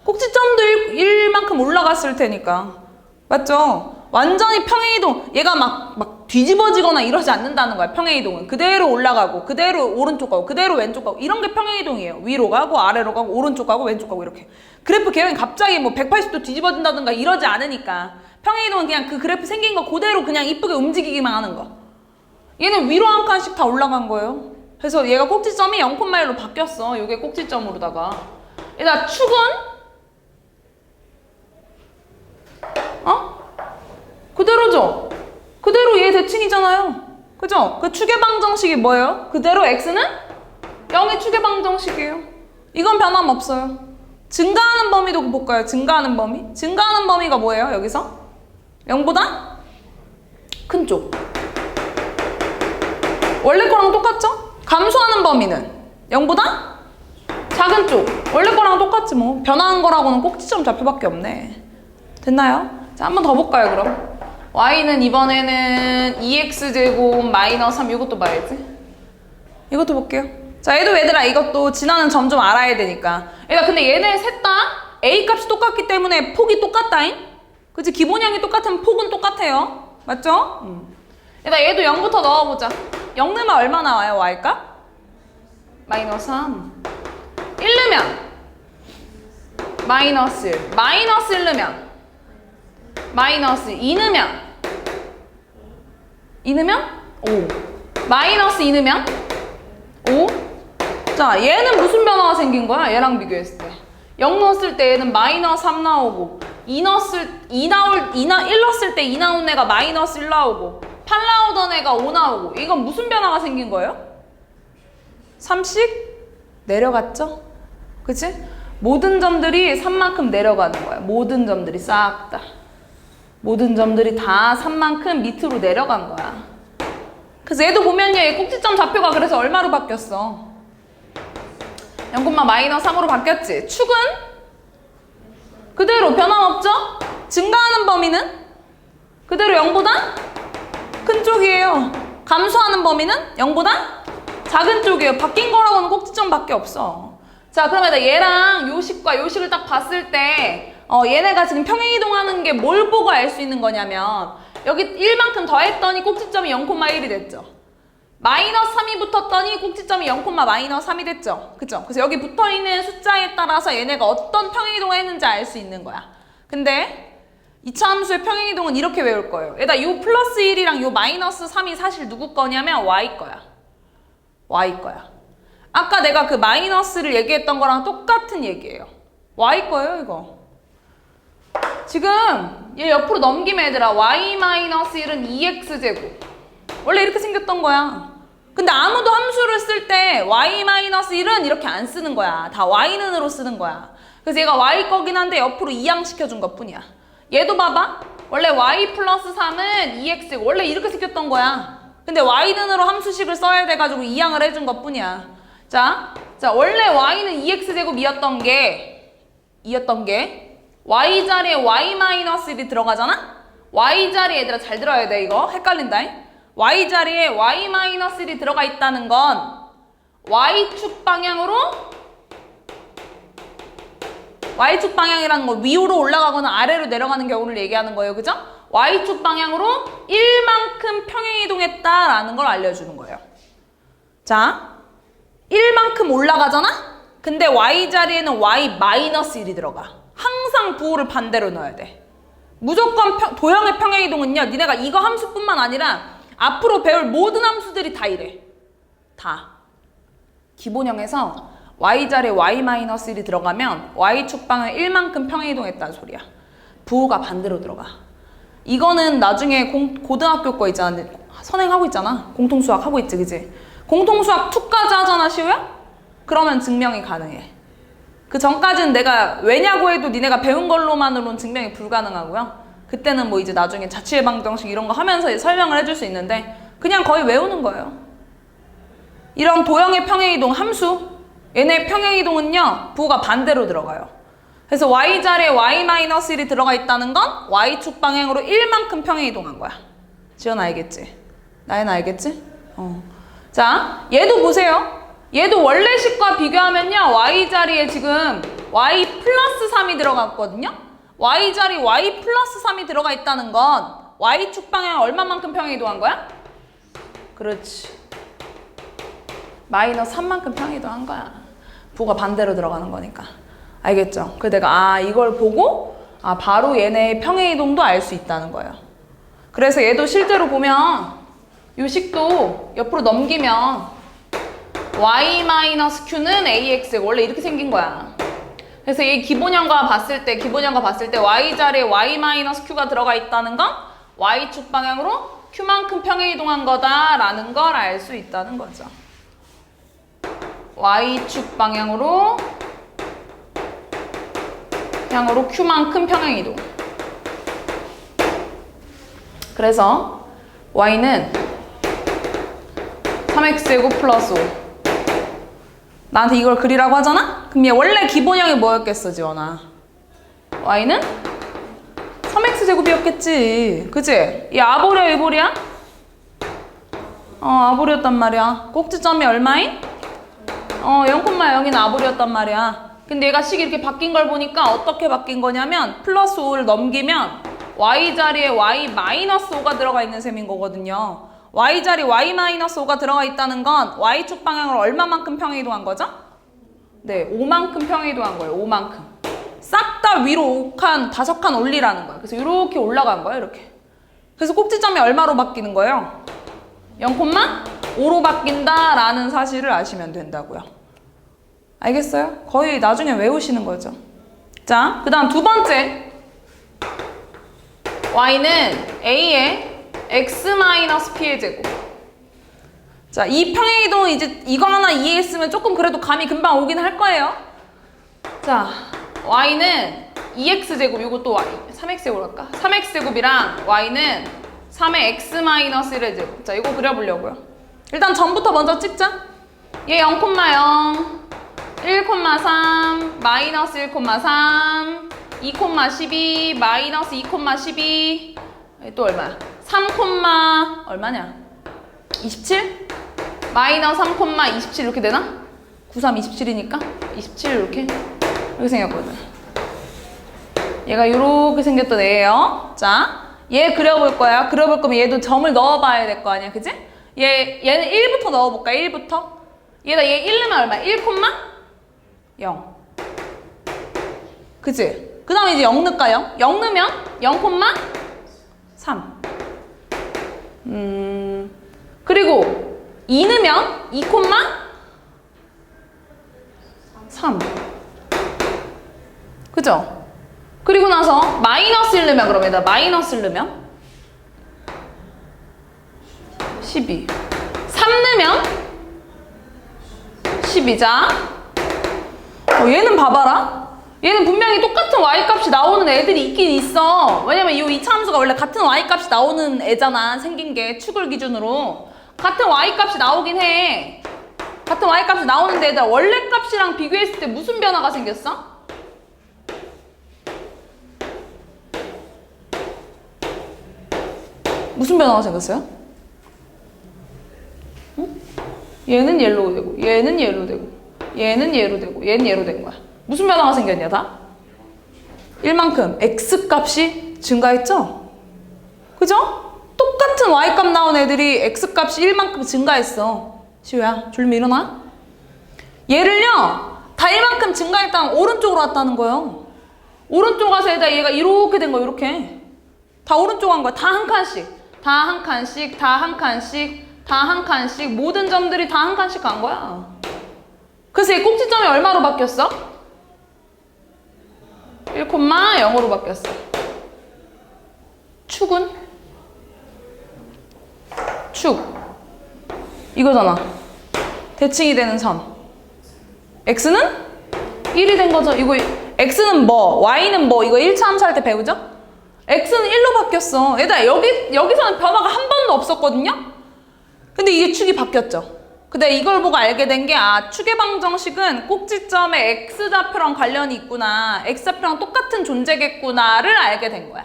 꼭지점도 1만큼 올라갔을 테니까. 맞죠? 완전히 평행이동, 얘가 막 뒤집어지거나 이러지 않는다는 거야. 평행이동은 그대로 올라가고 그대로 오른쪽 가고 그대로 왼쪽 가고 이런 게 평행이동이에요. 위로 가고 아래로 가고 오른쪽 가고 왼쪽 가고 이렇게. 그래프 개형이 갑자기 뭐 180도 뒤집어진다든가 이러지 않으니까 평행이동은 그냥 그 그래프 생긴 거 그대로 그냥 이쁘게 움직이기만 하는 거. 얘는 위로 한 칸씩 다 올라간 거예요. 그래서 얘가 꼭지점이 0,1로 바뀌었어. 이게 꼭지점으로다가. 얘가 축은 그대로죠? 그대로 얘 대칭이잖아요. 그죠? 그 축의 방정식이 뭐예요? 그대로 x는 0의 축의 방정식이에요. 이건 변함없어요. 증가하는 범위도 볼까요? 증가하는 범위? 증가하는 범위가 뭐예요? 여기서? 0보다 큰 쪽. 원래 거랑 똑같죠? 감소하는 범위는 0보다 작은 쪽. 원래 거랑 똑같지 뭐. 변화한 거라고는 꼭지점 좌표밖에 없네. 됐나요? 자, 한 번 더 볼까요, 그럼? y는 이번에는 2x제곱 마이너스 3 이것도 봐야지. 이것도 볼게요. 자, 얘들아 이것도 진화는 점 좀 알아야 되니까. 얘들아 근데 얘네 셋 다 a 값이 똑같기 때문에 폭이 똑같다잉? 그치? 기본형이 똑같으면 폭은 똑같아요. 맞죠? 얘들아 얘도 0부터 넣어보자. 0 넣으면 얼마 나와요, y값? 마이너스 3. 1 넣으면 마이너스 1. 마이너스 1 넣으면 마이너스 2 넣으면 5. 마이너스 2 넣으면 5. 자, 얘는 무슨 변화가 생긴 거야? 얘랑 비교했을 때 0 넣었을 때 얘는 마이너스 3 나오고 1 넣었을 때 2 나온 애가 마이너스 1 나오고 8 나오던 애가 5 나오고. 이건 무슨 변화가 생긴 거예요? 3씩 내려갔죠? 그치? 모든 점들이 3만큼 내려가는 거야. 모든 점들이 싹 다. 모든 점들이 다 3만큼 밑으로 내려간 거야. 그래서 얘도 보면요, 얘 꼭지점 좌표가 그래서 얼마로 바뀌었어? 0,-3으로 바뀌었지. 축은 그대로 변함없죠? 증가하는 범위는 그대로 0보다 큰 쪽이에요. 감소하는 범위는 0보다 작은 쪽이에요. 바뀐 거라고는 꼭지점밖에 없어. 자, 그러면 얘랑 요식과 요식을 딱 봤을 때 얘네가 지금 평행이동하는 게 뭘 보고 알 수 있는 거냐면 여기 1만큼 더했더니 꼭지점이 0,1이 됐죠. 마이너스 3이 붙었더니 꼭지점이 0,-3이 됐죠. 그쵸? 그래서 여기 붙어있는 숫자에 따라서 얘네가 어떤 평행이동을 했는지 알 수 있는 거야. 근데 2차 함수의 평행이동은 이렇게 외울 거예요. 얘다 요 플러스 1이랑 요 마이너스 3이 사실 누구 거냐면 y 거야. y 거야. 아까 내가 그 마이너스를 얘기했던 거랑 똑같은 얘기예요. y 거예요, 이거. 지금 얘 옆으로 넘기면 얘들아 y-1은 2x제곱. 원래 이렇게 생겼던 거야. 근데 아무도 함수를 쓸 때 y-1은 이렇게 안 쓰는 거야. 다 y는으로 쓰는 거야. 그래서 얘가 y 거긴 한데 옆으로 이항시켜준 것 뿐이야. 얘도 봐봐. 원래 y 플러스 3은 2x제곱. 원래 이렇게 생겼던 거야. 근데 y는으로 함수식을 써야 돼가지고 이항을 해준 것 뿐이야. 자, 원래 y는 2x제곱이었던 게 y 자리에 y-1이 들어가잖아? y 자리에 얘들아 잘 들어야 돼 이거. 헷갈린다. y 자리에 y-1이 들어가 있다는 건 y축 방향으로 y축 방향이라는 건 위로 올라가거나 아래로 내려가는 경우를 얘기하는 거예요. 그죠? y축 방향으로 1만큼 평행이동했다라는 걸 알려주는 거예요. 자, 1만큼 올라가잖아? 근데 y 자리에는 y-1이 들어가. 항상 부호를 반대로 넣어야 돼. 무조건 도형의 평행이동은요, 니네가 이거 함수뿐만 아니라 앞으로 배울 모든 함수들이 다 이래. 다. 기본형에서 y 자리에 y-1이 들어가면 y축 방향 1만큼 평행이동했다는 소리야. 부호가 반대로 들어가. 이거는 나중에 고등학교 거 있잖아. 선행하고 있잖아. 공통수학 하고 있지, 그지? 공통수학 2까지 하잖아, 시우야? 그러면 증명이 가능해. 그 전까지는 내가 왜냐고 해도 니네가 배운 걸로만으로는 증명이 불가능하고요. 그때는 뭐 이제 나중에 자취예방정식 이런 거 하면서 설명을 해줄 수 있는데 그냥 거의 외우는 거예요. 이런 도형의 평행이동 함수, 얘네 평행이동은요 부호가 반대로 들어가요. 그래서 y자리에 y-1이 들어가 있다는 건 y축 방향으로 1만큼 평행 이동한 거야. 지연 알겠지? 나연 알겠지? 자, 얘도 보세요. 얘도 원래 식과 비교하면요. y자리에 지금 y 플러스 3이 들어갔거든요. y자리 y 플러스 3이 들어가 있다는 건 y축 방향 얼마만큼 평행 이동한 거야? 그렇지. 마이너스 3만큼 평행 이동한 거야. 부가 반대로 들어가는 거니까. 알겠죠? 그래서 내가 이걸 보고 바로 얘네의 평행 이동도 알 수 있다는 거예요. 그래서 얘도 실제로 보면 요 식도 옆으로 넘기면 y-q는 ax가 원래 이렇게 생긴 거야. 그래서 얘 기본형과 봤을 때 y자리에 y-q가 들어가 있다는 건 y축 방향으로 q만큼 평행 이동한 거다라는 걸 알 수 있다는 거죠. y축 방향으로 q만큼 평행 이동. 그래서 y는 3x제곱 플러스 5. 나한테 이걸 그리라고 하잖아? 그럼 얘 원래 기본형이 뭐였겠어, 지원아? y는 3x제곱이었겠지. 그치? 얘 아보리야, 이보리야? 아보리였단 말이야. 꼭지점이 얼마인? 0,0인 아보리였단 말이야. 근데 얘가 식이 이렇게 바뀐 걸 보니까 어떻게 바뀐 거냐면 플러스 5를 넘기면 y자리에 y-5가 들어가 있는 셈인 거거든요. y자리 y-5가 들어가 있다는 건 y축 방향으로 얼마만큼 평행 이동한 거죠? 네, 5만큼 평행 이동한 거예요. 5만큼. 싹 다 위로 5칸 올리라는 거예요. 그래서 이렇게 올라간 거예요. 이렇게. 그래서 꼭지점이 얼마로 바뀌는 거예요? 0,5로 바뀐다라는 사실을 아시면 된다고요. 알겠어요? 거의 나중에 외우시는 거죠. 자, 그 다음 두 번째. y는 a의 x-p의 제곱. 자, 이 평행이동은 이제 이거 하나 이해했으면 조금 그래도 감이 금방 오긴 할 거예요. 자, y는 2x제곱, 이것도 y, 3x제곱 할까? 3x제곱이랑 y는 3의 x-1의 제곱. 자, 이거 그려보려고요. 일단 전부터 먼저 찍자. 얘 0,0, 1,3, 마이너스 1,3, 2,12, 마이너스 2,12, 또 얼마야? 3, 얼마냐? 27? 마이너스 3, 27 이렇게 되나? 93, 27이니까 27 이렇게 생겼거든. 얘가 이렇게 생겼던 애예요. 자, 얘 그려볼 거야. 그려볼 거면 얘도 점을 넣어봐야 될 거 아니야, 그지? 얘는 1부터 넣어볼까? 1부터. 얘 1 넣으면 얼마야? 1,0. 그치? 그 다음에 이제 0 넣을까? 0 넣으면 0,3. 그리고 2 넣으면 2,3. 그죠? 그리고 나서 마이너스 1 넣으면 그럼 얘다 마이너스 1 넣으면 12. 3 넣으면 12자. 얘는 봐봐라. 얘는 분명히 똑같은 y값이 나오는 애들이 있긴 있어. 왜냐면 이 이차함수가 원래 같은 y값이 나오는 애잖아. 생긴 게 축을 기준으로. 같은 y값이 나오긴 해. 같은 y값이 나오는데 얘들아 원래 값이랑 비교했을 때 무슨 변화가 생겼어? 무슨 변화가 생겼어요? 응? 얘는 얘로 되고 얘는 얘로 되고 얘는 얘로 되고 얘는 얘로 된 거야. 무슨 변화가 생겼냐 다? 1만큼 x값이 증가했죠? 그죠? 똑같은 y값 나온 애들이 x값이 1만큼 증가했어. 시우야 졸면 일어나? 얘를요 다 1만큼 증가했다면 오른쪽으로 왔다는 거예요. 오른쪽 가서 얘가 이렇게 된 거야. 이렇게 다 오른쪽 간 거야. 다 한 칸씩 다 한 칸씩 다 한 칸씩 다 한 칸씩 모든 점들이 다 한 칸씩 간 거야. 그래서 이 꼭지점이 얼마로 바뀌었어? 1,0으로 바뀌었어. 축은? 축 이거잖아. 대칭이 되는 선. x는 1이 된 거죠. 이거 x는 뭐 y는 뭐 이거 1차 함수할 때 배우죠? x는 1로 바뀌었어. 얘들아 여기서는 변화가 한 번도 없었거든요? 근데 이게 축이 바뀌었죠. 근데 이걸 보고 알게 된 게 축의 방정식은 꼭지점에 x좌표랑 관련이 있구나. x좌표랑 똑같은 존재겠구나를 알게 된 거야.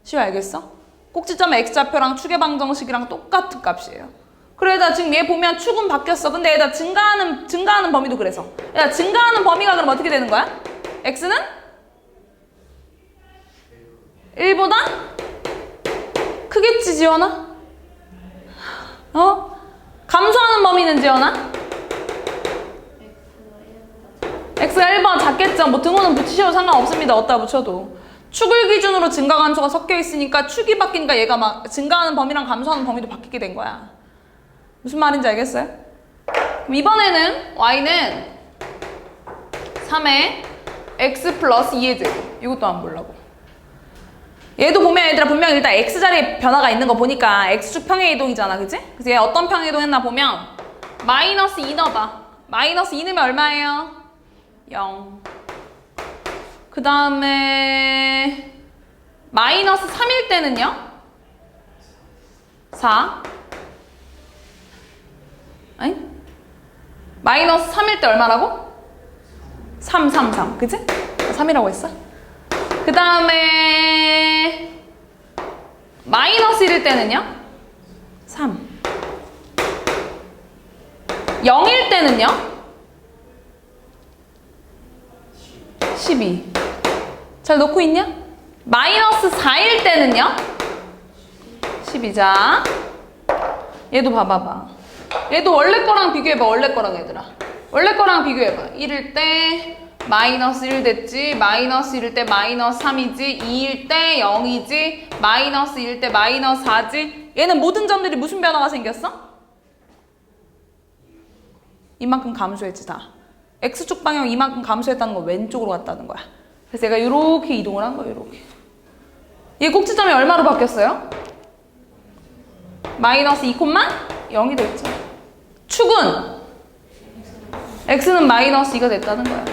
시우 알겠어? 꼭지점에 x좌표랑 축의 방정식이랑 똑같은 값이에요. 그래다 지금 얘 보면 축은 바뀌었어. 근데 얘다 증가하는 범위도 그래서. 야, 증가하는 범위가 그럼 어떻게 되는 거야? x는 1보다 크겠지, 지연아? 감소하는 범위는 지연아? x가 1번 작겠죠. 뭐 등호는 붙이셔도 상관없습니다. 어디다 붙여도. 축을 기준으로 증가 감소가 섞여 있으니까 축이 바뀌니까 얘가 막 증가하는 범위랑 감소하는 범위도 바뀌게 된 거야. 무슨 말인지 알겠어요? 그럼 이번에는 y는 3의 x 플러스 2의 제곱. 이것도 안 보려고. 얘도 보면 얘들아 분명 일단 x자리에 변화가 있는 거 보니까 x축 평행 이동이잖아, 그치? 그래서 얘 어떤 평행 이동했나 보면 마이너스 2 넣어봐. 마이너스 2 넣으면 얼마예요? 0. 그 다음에 마이너스 3일 때는요? 4. 아니? 마이너스 3일 때 얼마라고? 3. 그치? 3이라고 했어? 그 다음에 마이너스 1일 때는요? 3. 0일 때는요? 12. 잘 놓고 있냐? 마이너스 4일 때는요? 12자. 얘도 봐봐봐. 얘도 원래 거랑 비교해봐. 원래 거랑 얘들아. 원래 거랑 비교해봐. 1일 때 마이너스 1 됐지. 마이너스 1일 때 마이너스 3이지. 2일 때 0이지. 마이너스 1일 때 마이너스 4지. 얘는 모든 점들이 무슨 변화가 생겼어? 이만큼 감소했지 다. x축 방향 이만큼 감소했다는 건 왼쪽으로 갔다는 거야. 그래서 얘가 이렇게 이동을 한 거야. 이렇게. 얘 꼭지점이 얼마로 바뀌었어요? 마이너스 2,0이 됐죠. 축은 x는 마이너스 2가 됐다는 거야.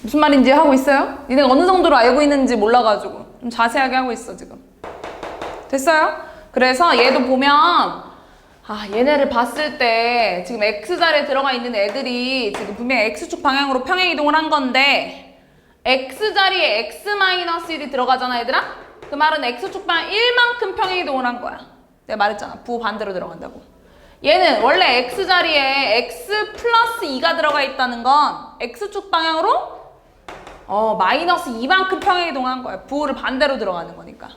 무슨 말인지 하고 있어요? 니네가 어느 정도로 알고 있는지 몰라가지고 좀 자세하게 하고 있어 지금. 됐어요? 그래서 얘도 보면 얘네를 봤을 때 지금 x자리에 들어가 있는 애들이 지금 분명히 x축 방향으로 평행 이동을 한 건데 x자리에 x-1이 들어가잖아 얘들아? 그 말은 x축 방향 1만큼 평행 이동을 한 거야. 내가 말했잖아. 부 반대로 들어간다고. 얘는 원래 x자리에 x 플러스 2가 들어가 있다는 건 x축 방향으로 마이너스 2만큼 평행 이동한 거야. 부호를 반대로 들어가는 거니까.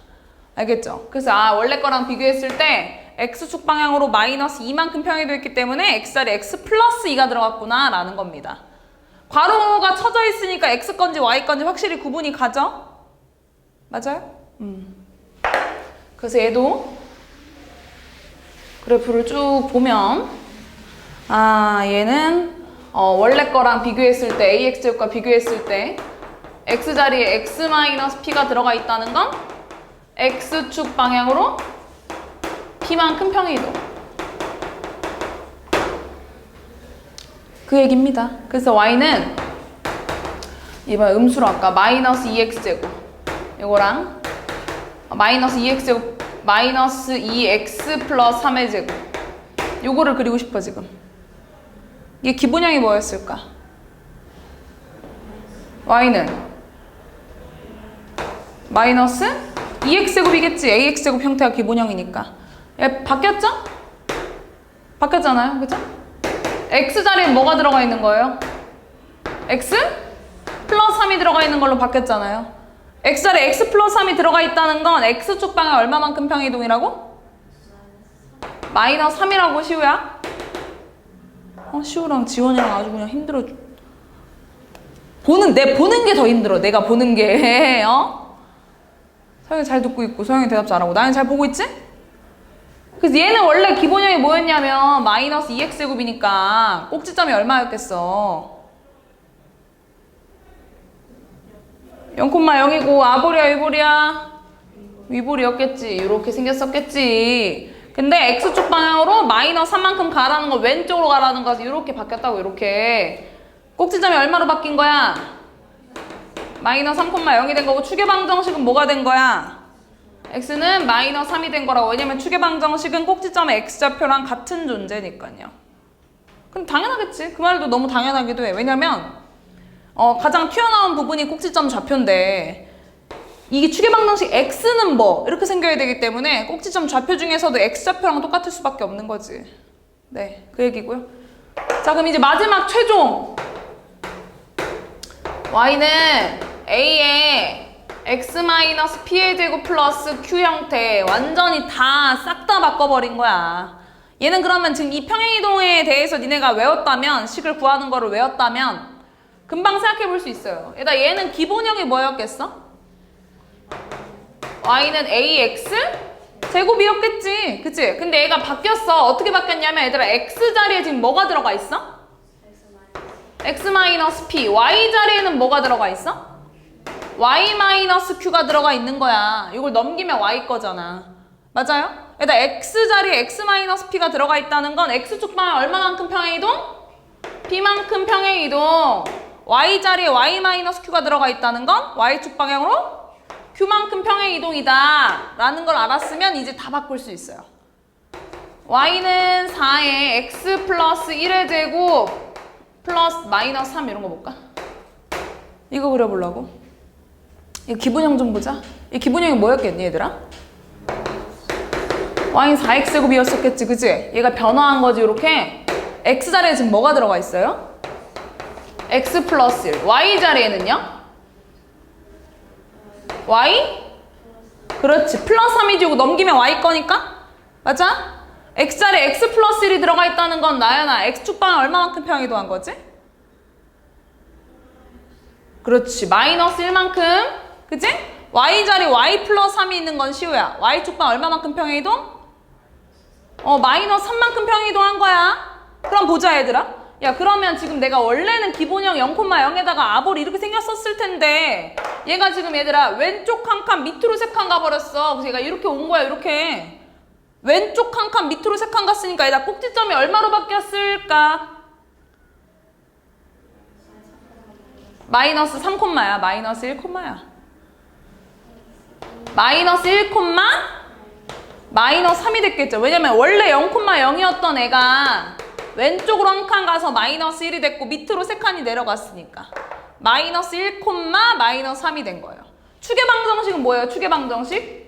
알겠죠? 그래서 원래 거랑 비교했을 때 x축 방향으로 마이너스 2만큼 평행 이동했기 때문에 x자리에 x 플러스 2가 들어갔구나 라는 겁니다. 괄호가 쳐져 있으니까 x 건지 y 건지 확실히 구분이 가죠? 맞아요? 그래서 얘도 그래프를 쭉 보면 얘는 원래 거랑 비교했을 때 ax제곱과 비교했을 때 x자리에 x-p가 들어가 있다는 건 x축 방향으로 p만큼 평행이동. 그 얘기입니다. 그래서 y는 이번 음수로 아까 마이너스 2x제곱 이거랑 마이너스 2x제곱 마이너스 2x 플러스 3의 제곱 요거를 그리고 싶어 지금. 이게 기본형이 뭐였을까? y는 마이너스 2x제곱이겠지. ax제곱 형태가 기본형이니까. 얘 바뀌었죠? 바뀌었잖아요. 그죠? x자리에 뭐가 들어가 있는 거예요? x 플러스 3이 들어가 있는 걸로 바뀌었잖아요. x자리에 x 플러스 3이 들어가 있다는 건 x축 방향 얼마만큼 평행이동이라고? 마이너스 3이라고 시우야? 시우랑 지원이랑 아주 그냥 힘들어. 보는 게 더 힘들어. 내가 보는 게. 서영이 잘 듣고 있고 서영이 대답 잘하고 나는 잘 보고 있지? 그래서 얘는 원래 기본형이 뭐였냐면 마이너스 2x제곱이니까 꼭지점이 얼마였겠어? 0,0이고 아볼이야 위볼이야? 위볼이었겠지. 이렇게 생겼었겠지. 근데 x축 방향으로 마이너스 3만큼 가라는 거 왼쪽으로 가라는 거 이렇게 바뀌었다고. 이렇게 꼭지점이 얼마로 바뀐 거야? 마이너스 3,0이 된 거고 축의 방정식은 뭐가 된 거야? x는 마이너스 3이 된 거라고. 왜냐면 추계방정식은 꼭지점의 x좌표랑 같은 존재니까요. 근데 당연하겠지. 그 말도 너무 당연하기도 해. 왜냐면 가장 튀어나온 부분이 꼭지점 좌표인데 이게 추계방정식 x는 뭐 이렇게 생겨야 되기 때문에 꼭지점 좌표 중에서도 x좌표랑 똑같을 수밖에 없는 거지. 네, 그 얘기고요. 자, 그럼 이제 마지막 최종 y는 a에 x-p의 제곱 플러스 q 형태 완전히 다 싹 다 바꿔버린 거야. 얘는 그러면 지금 이 평행이동에 대해서 니네가 외웠다면, 식을 구하는 거를 외웠다면 금방 생각해 볼 수 있어요. 얘는 기본형이 뭐였겠어? y는 ax 제곱이었겠지, 그치? 근데 얘가 바뀌었어. 어떻게 바뀌었냐면 얘들아 x 자리에 지금 뭐가 들어가 있어? x-p. y 자리에는 뭐가 들어가 있어? y-q가 들어가 있는 거야. 이걸 넘기면 y 거잖아. 맞아요? 얘들아 x 자리에 x-p가 들어가 있다는 건 x축 방향 얼마만큼 평행이동? b만큼 평행이동. y 자리에 y-q가 들어가 있다는 건 y축 방향으로 q만큼 평행이동이다 라는 걸 알았으면 이제 다 바꿀 수 있어요. y는 4에 x 플러스 1의 제곱 플러스 마이너스 3 이런 거 볼까? 이거 그려보려고. 이거 기본형 좀 보자. 이 기본형이 뭐였겠니 얘들아? y는 4x제곱이었었겠지, 그치? 얘가 변화한 거지. 이렇게 x 자리에 지금 뭐가 들어가 있어요? x 플러스 1. y 자리에는요? y? 그렇지. 플러스 3이지. 이거 넘기면 y 거니까? 맞아? x 자리에 x 플러스 1이 들어가 있다는 건 나연아 x축 방향 얼마만큼 평행이동한 거지? 그렇지. 마이너스 1만큼. 그치? y 자리에 y 플러스 3이 있는 건 시우야. y축 방향 얼마만큼 평행이동? 마이너스 3만큼 평행이동한 거야. 그럼 보자 얘들아. 야, 그러면 지금 내가 원래는 기본형 0,0에다가 아볼이 이렇게 생겼었을 텐데 얘가 지금 얘들아 왼쪽 한 칸 밑으로 3칸 가버렸어. 그래서 얘가 이렇게 온 거야. 이렇게 왼쪽 한 칸 밑으로 3칸 갔으니까 얘가 꼭지점이 얼마로 바뀌었을까? 마이너스 3콤마야. 마이너스 1콤마야. 마이너스 1, 마이너스 3이 됐겠죠. 왜냐면 원래 0,0이었던 애가 왼쪽으로 한 칸 가서 마이너스 1이 됐고 밑으로 3칸이 내려갔으니까 마이너스 1, 마이너스 3이 된 거예요. 추계방정식은 뭐예요? 추계방정식?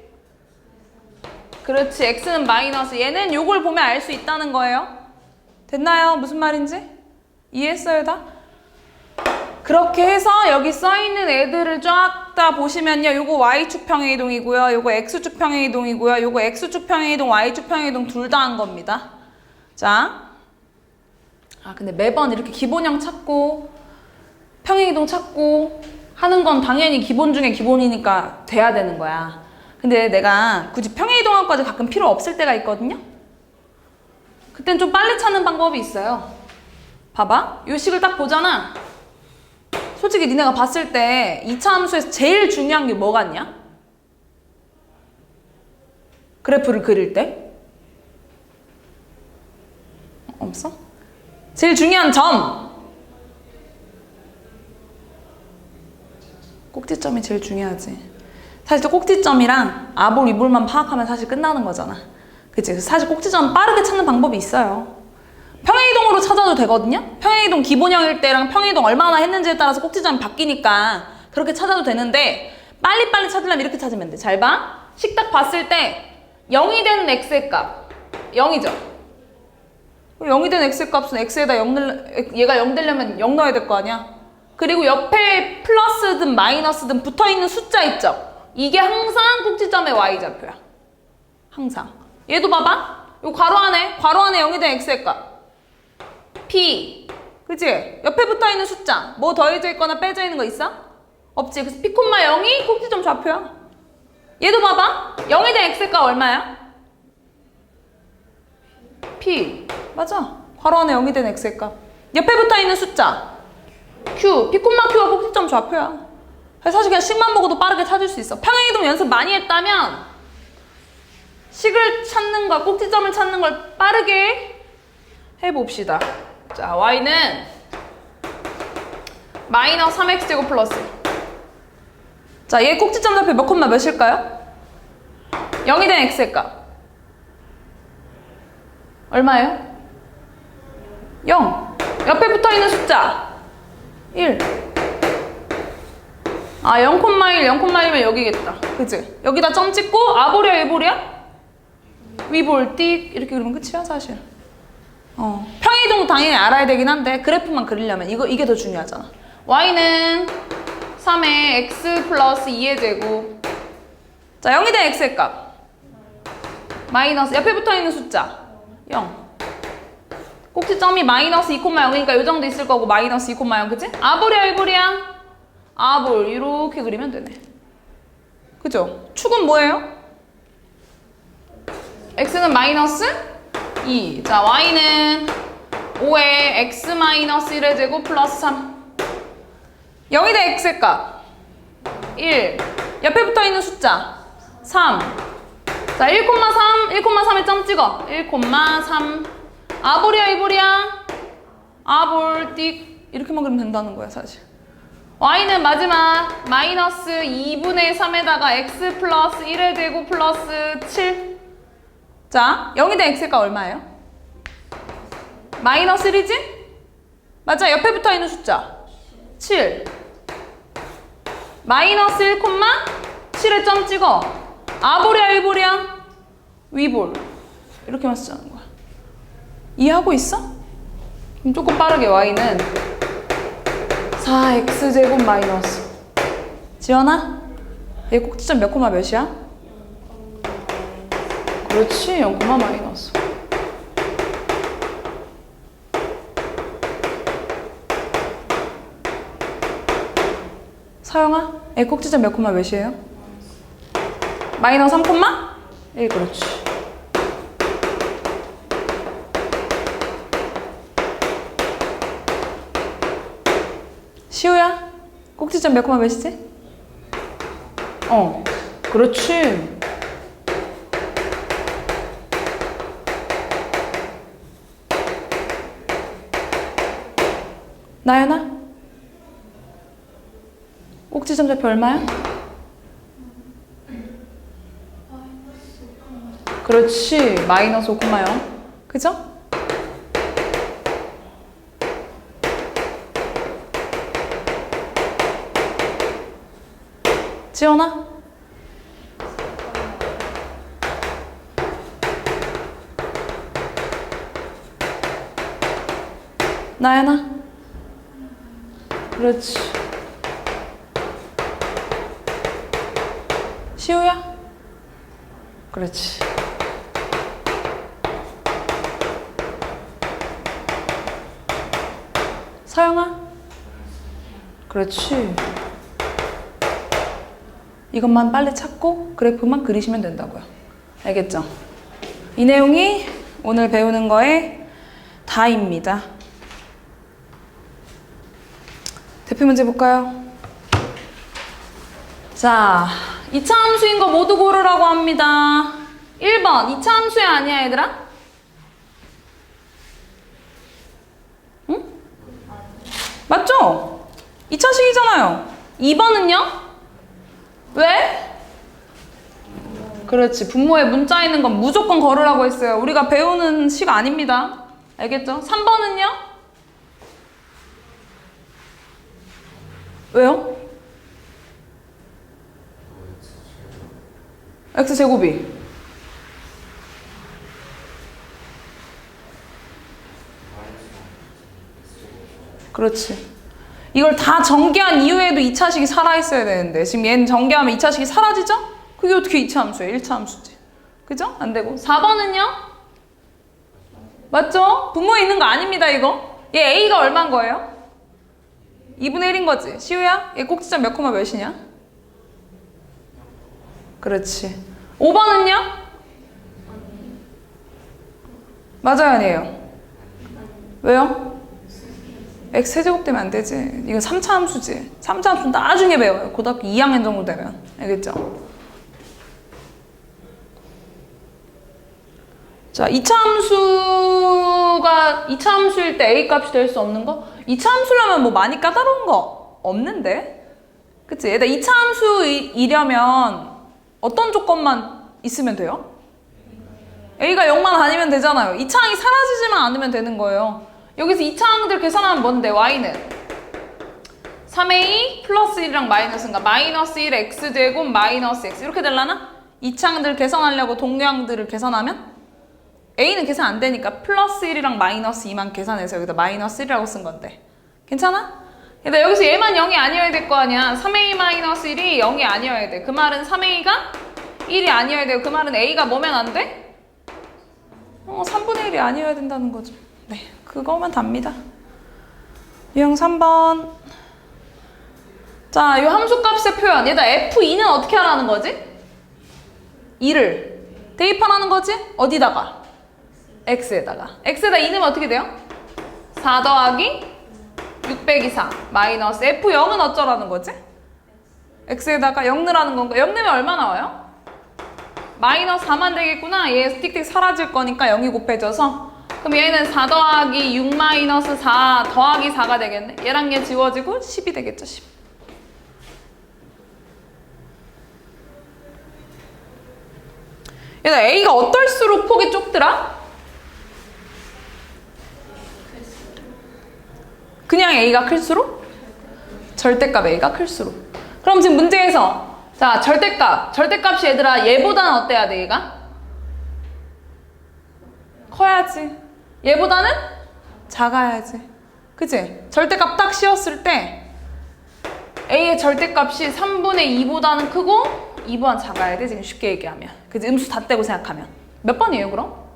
그렇지. x는 마이너스. 얘는 요걸 보면 알 수 있다는 거예요. 됐나요? 무슨 말인지? 이해했어요 다? 그렇게 해서 여기 써있는 애들을 쫙 다 보시면요. 요거 y축 평행이동이고요. 요거 x축 평행이동이고요. 요거 x축 평행이동, y축 평행이동 둘 다 한 겁니다. 자, 근데 매번 이렇게 기본형 찾고 평행이동 찾고 하는 건 당연히 기본 중에 기본이니까 돼야 되는 거야. 근데 내가 굳이 평행이동학까지 가끔 필요 없을 때가 있거든요. 그땐 좀 빨리 찾는 방법이 있어요. 봐봐. 요 식을 딱 보잖아. 솔직히 니네가 봤을 때 2차 함수에서 제일 중요한 게 뭐 같냐? 그래프를 그릴 때? 없어? 제일 중요한 점! 꼭지점이 제일 중요하지. 사실 꼭지점이랑 아볼, 위볼만 파악하면 사실 끝나는 거잖아. 그치? 그래서 사실 꼭지점 빠르게 찾는 방법이 있어요. 평행이동으로 찾아도 되거든요? 평행이동 기본형일 때랑 평행이동 얼마나 했는지에 따라서 꼭지점이 바뀌니까 그렇게 찾아도 되는데 빨리빨리 찾으려면 이렇게 찾으면 돼. 잘 봐. 식 딱 봤을 때 0이 되는 x의 값 0이죠? 0이 되는 x의 값은 x에다 0 얘가 0 되려면 0 넣어야 될 거 아니야? 그리고 옆에 플러스든 마이너스든 붙어있는 숫자 있죠? 이게 항상 꼭지점의 y좌표야. 항상. 얘도 봐봐. 요 괄호 안에 0이 된 x의 값 p. 그치? 옆에 붙어있는 숫자 뭐 더해져 있거나 빼져 있는 거 있어? 없지. 그래서 p, 0이 꼭지점 좌표야. 얘도 봐봐. 0이 된 x의 값 얼마야? p. 맞아. 괄호 안에 0이 된 x의 값. 옆에 붙어있는 숫자 q. p, q가 꼭지점 좌표야. 그래서 사실 그냥 식만 보고도 빠르게 찾을 수 있어. 평행이동 연습 많이 했다면 식을 찾는 거, 꼭지점을 찾는 걸 빠르게 해봅시다. 자, y는 마이너스 3x제곱 플러스. 자, 얘 꼭지점 좌표 몇 콤마 몇일까요? 0이 된 x의 값 얼마예요? 0. 옆에 붙어있는 숫자 1. 아 0,1, 0,1이면 여기겠다. 그치? 여기다 점 찍고 아볼이야 위볼이야? 위볼 띡 이렇게 그리면 끝이야 사실. 평행이동도 당연히 알아야 되긴 한데 그래프만 그리려면 이게 더 중요하잖아. y는 3의 x 플러스 2의 제곱. 자 0이 된 x의 값 마이너스 옆에 붙어있는 숫자 0. 꼭지점이 마이너스 2,0이니까 요 정도 있을 거고 마이너스 2,0 그치? 아볼이야 위볼이야? 아볼 이렇게 그리면 되네. 그죠? 축은 뭐예요? x는 마이너스 2. 자 y는 5에 x 마이너스 1의 제곱 플러스 3. 0이 된 x의 값 1. 옆에 붙어있는 숫자 3. 자 1,3 1,3에 점 찍어 1,3. 아볼이야 위볼이야? 아볼 띡 이렇게만 그리면 된다는 거야 사실. y는 마지막 마이너스 2분의 3에다가 x 플러스 1의 제곱 플러스 7. 자 0이 된 x의 값 얼마예요? 마이너스 1이지? 맞아 옆에 붙어있는 숫자 7. 마이너스 1,7에 점 찍어 아볼이야 위볼이야? 위볼 이렇게만 쓰자는 거야. 이해하고 있어? 그럼 조금 빠르게 y는 4x제곱 마이너스 지연아? 얘 꼭지점 몇 콤마 몇이야? 그렇지 0 콤마 마이너스. 서영아? 얘 꼭지점 몇 콤마 몇이에요? 마이너스 3 콤마? 1 그렇지. 시우야? 꼭지점 몇 콤마 몇이지? 그렇지. 나연아? 꼭지점 좌표 얼마야? 그렇지. 마이너스 5,0. 그죠? 지연아? 나연아? 그렇지. 시우야? 그렇지. 서영아? 그렇지. 이것만 빨리 찾고 그래프만 그리시면 된다고요. 알겠죠? 이 내용이 오늘 배우는 거의 다입니다. 대표 문제 볼까요? 자, 2차 함수인 거 모두 고르라고 합니다. 1번 2차 함수야 아니야 얘들아? 응? 맞죠? 2차식이잖아요. 2번은요? 왜? 그렇지. 분모에 문자 있는 건 무조건 걸으라고 했어요. 우리가 배우는 식 아닙니다. 알겠죠? 3번은요? 왜요? x제곱이 그렇지. 이걸 다 전개한 이후에도 2차식이 살아있어야 되는데 지금 얘는 전개하면 2차식이 사라지죠? 그게 어떻게 2차 함수예요? 1차 함수지. 그죠? 안 되고 4번은요? 맞죠? 분모에 있는 거 아닙니다 이거. 얘 A가 얼마인 거예요? 2분의 1인 거지. 시우야? 얘 꼭지점 몇 콤마 몇이냐? 그렇지. 5번은요? 맞아요 아니에요? 왜요? x 세제곱 되면 안 되지. 이건 3차 함수지. 3차 함수는 나중에 배워요. 고등학교 2학년 정도 되면. 알겠죠? 자, 2차 함수일 때 a 값이 될 수 없는 거? 2차 함수라면 뭐 많이 까다로운 거 없는데? 그치? 얘들 2차 함수이려면 어떤 조건만 있으면 돼요? A가 0만 아니면 되잖아요. 이차항이 사라지지만 않으면 되는 거예요. 여기서 이차항들 계산하면 뭔데? Y는 3A 플러스 1이랑 마이너스인가? 마이너스 1 X제곱 마이너스 X 이렇게 되려나? 이차항들 계산하려고 동량들을 계산하면 A는 계산 안 되니까 플러스 1이랑 마이너스 2만 계산해서 여기다 마이너스 1이라고 쓴 건데 괜찮아? 근데 여기서 얘만 0이 아니어야 될 거 아니야. 3A 마이너스 1이 0이 아니어야 돼. 그 말은 3A가 1이 아니어야 되고 그 말은 A가 뭐면 안 돼? 3분의 1이 아니어야 된다는 거죠. 네, 그거면 답니다. 유형 3번. 자, 이 함수값의 표현. 얘다 F2는 어떻게 하라는 거지? 2를 대입하라는 거지? 어디다가? X에다가. X에다 2 넣으면 어떻게 돼요? 4 더하기 6 빼기 4 마이너스 F0은 어쩌라는 거지? X에다가 0 넣으라는 건가? 0 넣으면 얼마 나와요? 마이너스 4만 되겠구나. 얘 띡띡 사라질 거니까 0이 곱해져서 그럼 얘는 4 더하기 6 마이너스 4 더하기 4가 되겠네. 얘랑 얘 지워지고 10이 되겠죠. 10. 얘는 A가 어떨수록 폭이 좁더라? 그냥 A가 클수록? 절대값 A가 클수록. 그럼 지금 문제에서 자 절대값이 얘들아 얘보다는 어때야 돼 얘가? 커야지. 얘보다는 작아야지. 그치? 절대값 딱 씌웠을 때 A의 절대값이 3분의 2보다는 크고 2보다 작아야 돼. 지금 쉽게 얘기하면. 그치? 음수 다 떼고 생각하면. 몇 번이에요 그럼?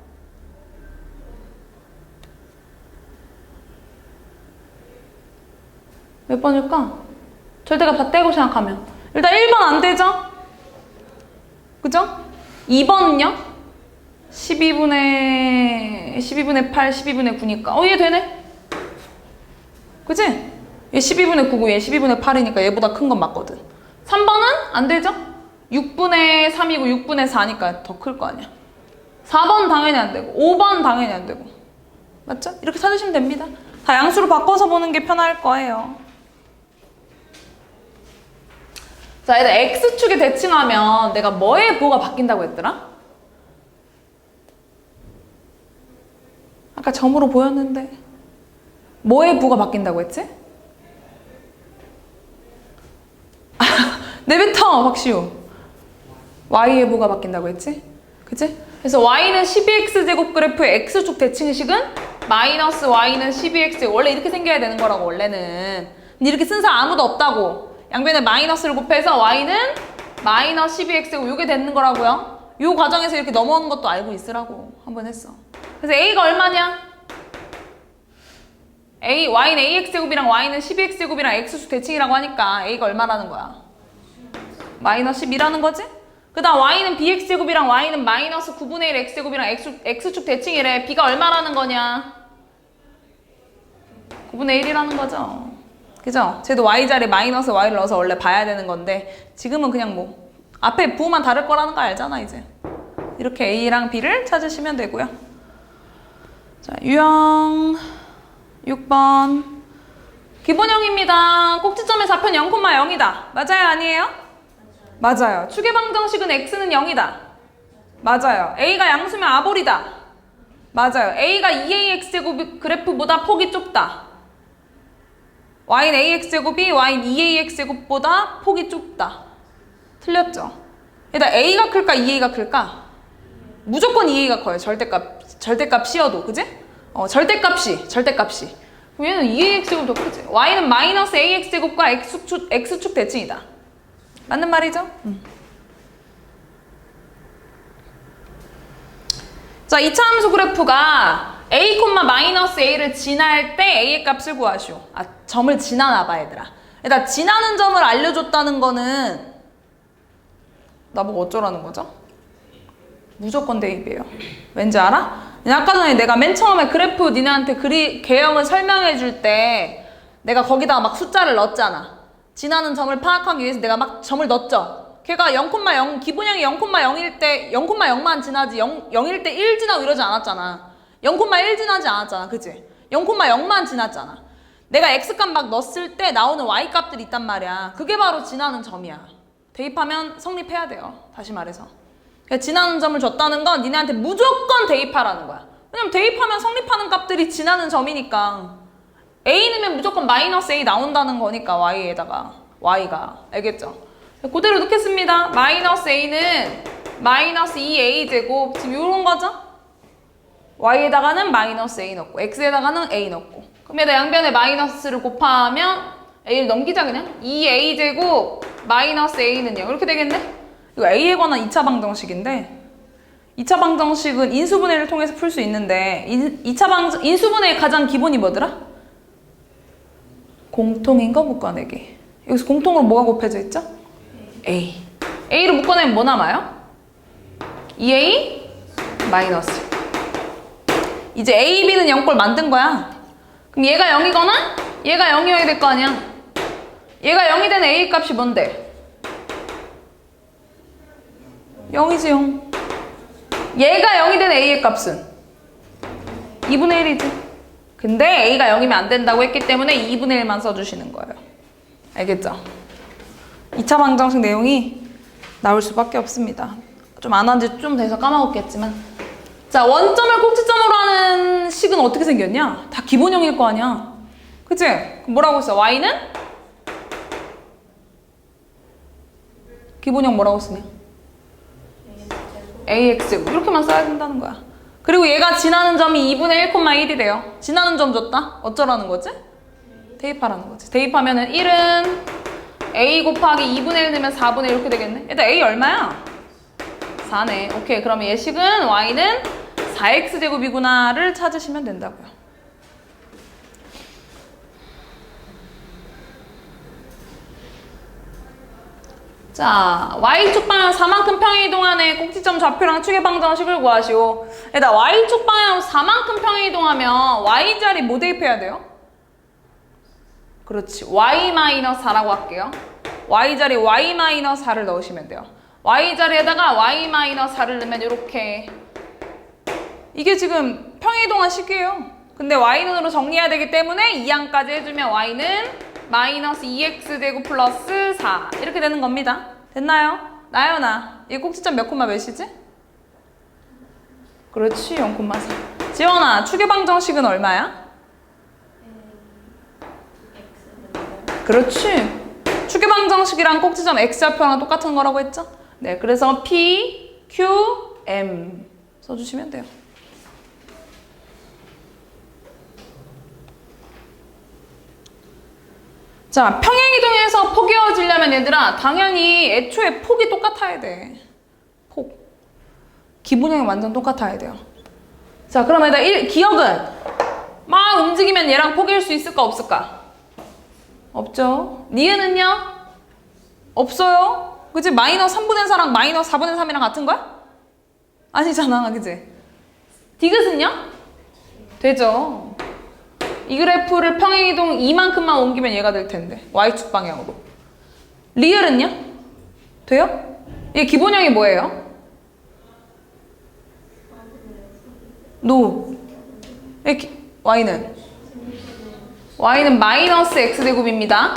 몇 번일까? 절대값 다 떼고 생각하면 일단 1번 안 되죠? 그죠? 2번은요? 12분의 8, 12분의 9니까 얘 되네? 그치? 얘 12분의 9고 얘 12분의 8이니까 얘보다 큰 건 맞거든. 3번은 안 되죠? 6분의 3이고 6분의 4니까 더 클 거 아니야. 4번 당연히 안 되고 5번 당연히 안 되고 맞죠? 이렇게 찾으시면 됩니다. 다 양수로 바꿔서 보는 게 편할 거예요. 자, 얘들 X축에 대칭하면 내가 뭐의 부호가 바뀐다고 했더라? 아까 점으로 보였는데 뭐의 부호가 바뀐다고 했지? 내뱉어 박시우. Y의 부호가 바뀐다고 했지? 그치? 그래서 Y는 12X제곱 그래프의 X축 대칭식은 마이너스 Y는 12X 원래 이렇게 생겨야 되는 거라고 원래는. 근데 이렇게 쓴 사람 아무도 없다고. 양변에 마이너스를 곱해서 Y는 마이너스 12X고 이게 되는 거라고요. 이 과정에서 이렇게 넘어오는 것도 알고 있으라고 한번 했어. 그래서 A가 얼마냐? Y는 AX제곱이랑 Y는 12X제곱이랑 X축 대칭이라고 하니까 A가 얼마라는 거야? 마이너스 12라는 거지? 그 다음 Y는 BX제곱이랑 Y는 마이너스 9분의 1 X제곱이랑 X축 대칭이래. B가 얼마라는 거냐? 9분의 1이라는 거죠. 그죠? 쟤도 Y 자리에 마이너스 Y를 넣어서 원래 봐야 되는 건데 지금은 그냥 뭐 앞에 부호만 다를 거라는 거 알잖아 이제. 이렇게 A랑 B를 찾으시면 되고요. 자, 유형 6번 기본형입니다. 꼭지점의 좌표는 0,0이다. 맞아요? 아니에요? 맞아요. 축의 방정식은 X는 0이다. 맞아요. A가 양수면 아볼이다. 맞아요. A가 2AX제곱 그래프보다 폭이 좁다. Y는 AX제곱이 Y는 2AX제곱보다 폭이 좁다. 틀렸죠? 일단 A가 클까 2A가 클까? 무조건 2A가 커요. 절대값 씌어도. 그지? 절대값이. 그럼 얘는 2AX제곱 더 크지? Y는 마이너스 AX제곱과 X축 대칭이다. 맞는 말이죠? 자, 2차 함수 그래프가 A, 마이너스 A를 지날 때 A의 값을 구하시오. 점을 지나나 봐, 얘들아. 일단 지나는 점을 알려줬다는 거는 나보고 어쩌라는 거죠? 무조건 대입이에요. 왠지 알아? 아까 전에 내가 맨 처음에 그래프 니네한테 개형을 설명해 줄 때 내가 거기다가 막 숫자를 넣었잖아. 지나는 점을 파악하기 위해서 내가 막 점을 넣었죠. 걔가 0,0 기본형이 0,0일 때 0,0만 지나지 0일 때 1 지나고 이러지 않았잖아. 0,1 지나지 않았잖아. 그치? 0,0만 지났잖아. 내가 X값 막 넣었을 때 나오는 Y값들이 있단 말이야. 그게 바로 지나는 점이야. 대입하면 성립해야 돼요. 다시 말해서. 그러니까 지나는 점을 줬다는 건 니네한테 무조건 대입하라는 거야. 왜냐면 대입하면 성립하는 값들이 지나는 점이니까. A 넣으면 무조건 마이너스 A 나온다는 거니까 Y에다가 Y가. 알겠죠? 그대로 넣겠습니다. 마이너스 A는 마이너스 2A 제곱. 지금 요런 거죠? Y에다가는 마이너스 A 넣고 X에다가는 A 넣고. 그럼 얘다 양변에 마이너스를 곱하면 A를 넘기자 그냥. 2A 제곱 마이너스 A는요. 이렇게 되겠네? 이거 A에 관한 2차 방정식인데 2차 방정식은 인수분해를 통해서 풀 수 있는데 인수분해의 가장 기본이 뭐더라? 공통인 거 묶어내기. 여기서 공통으로 뭐가 곱해져 있죠? A. A로 묶어내면 뭐 남아요? 2A 마이너스. 이제 A, B는 0꼴 만든 거야. 그럼 얘가 0이거나 얘가 0이어야 될 거 아니야. 얘가 0이 된 A 값이 뭔데? 0이지 0. 얘가 0이 된 A의 값은 2분의 1이지. 근데 A가 0이면 안 된다고 했기 때문에 2분의 1만 써주시는 거예요. 알겠죠? 2차 방정식 내용이 나올 수밖에 없습니다. 좀 안 한 지 좀 돼서 까먹었겠지만. 자, 원점을 꼭지점으로 하는 식은 어떻게 생겼냐? 다 기본형일 거 아니야. 그치? 그럼 뭐라고 했어? Y는? 기본형 뭐라고 쓰냐? AX제곱. 이렇게만 써야 된다는 거야. 그리고 얘가 지나는 점이 2분의 1,1이래요. 지나는 점 줬다? 어쩌라는 거지? 대입하라는 거지. 대입하면은 1은 A 곱하기 2분의 1 넣으면 4분의 1 이렇게 되겠네? 일단 A 얼마야? 4네. 오케이. 그러면 예식은 Y는 4X제곱이구나를 찾으시면 된다고요. 자, Y축 방향 4만큼 평행이동하는 꼭지점 좌표랑 축의 방정식을 구하시오. 일단 Y축 방향 4만큼 평행이동하면 Y자리 뭐 대입해야 돼요? 그렇지. Y-4라고 할게요. Y자리 Y-4를 넣으시면 돼요. Y자리에다가 Y-4를 넣으면 이렇게. 이게 지금 평행이동한 식이에요. 근데 Y는으로 정리해야 되기 때문에 2항까지 해주면 Y는 마이너스 2X제곱 플러스 4 이렇게 되는 겁니다. 됐나요? 나연아, 이 꼭지점 몇 콤마 몇이지? 그렇지, 0,4. 지원아, 축의 방정식은 얼마야? 그렇지. 축의 방정식이랑 꼭지점 X좌표랑 똑같은 거라고 했죠? 네, 그래서 P, Q, M 써주시면 돼요. 자, 평행이동에서 폭이 이어지려면 얘들아 당연히 애초에 폭이 똑같아야 돼. 폭. 기본형이 완전 똑같아야 돼요. 자, 그럼 얘들아 기억은 막 움직이면 얘랑 폭일 수 있을까 없을까? 없죠. 니은은요? 없어요. 그치? 마이너스 3분의 4랑 마이너스 4분의 3이랑 같은 거야? 아니잖아. 그치? 디귿은요? 되죠. 이 그래프를 평행이동 이만큼만 옮기면 얘가 될 텐데. Y축 방향으로. 리을은요? 돼요? 얘 기본형이 뭐예요? 노. Y는? Y는 마이너스 X제곱입니다.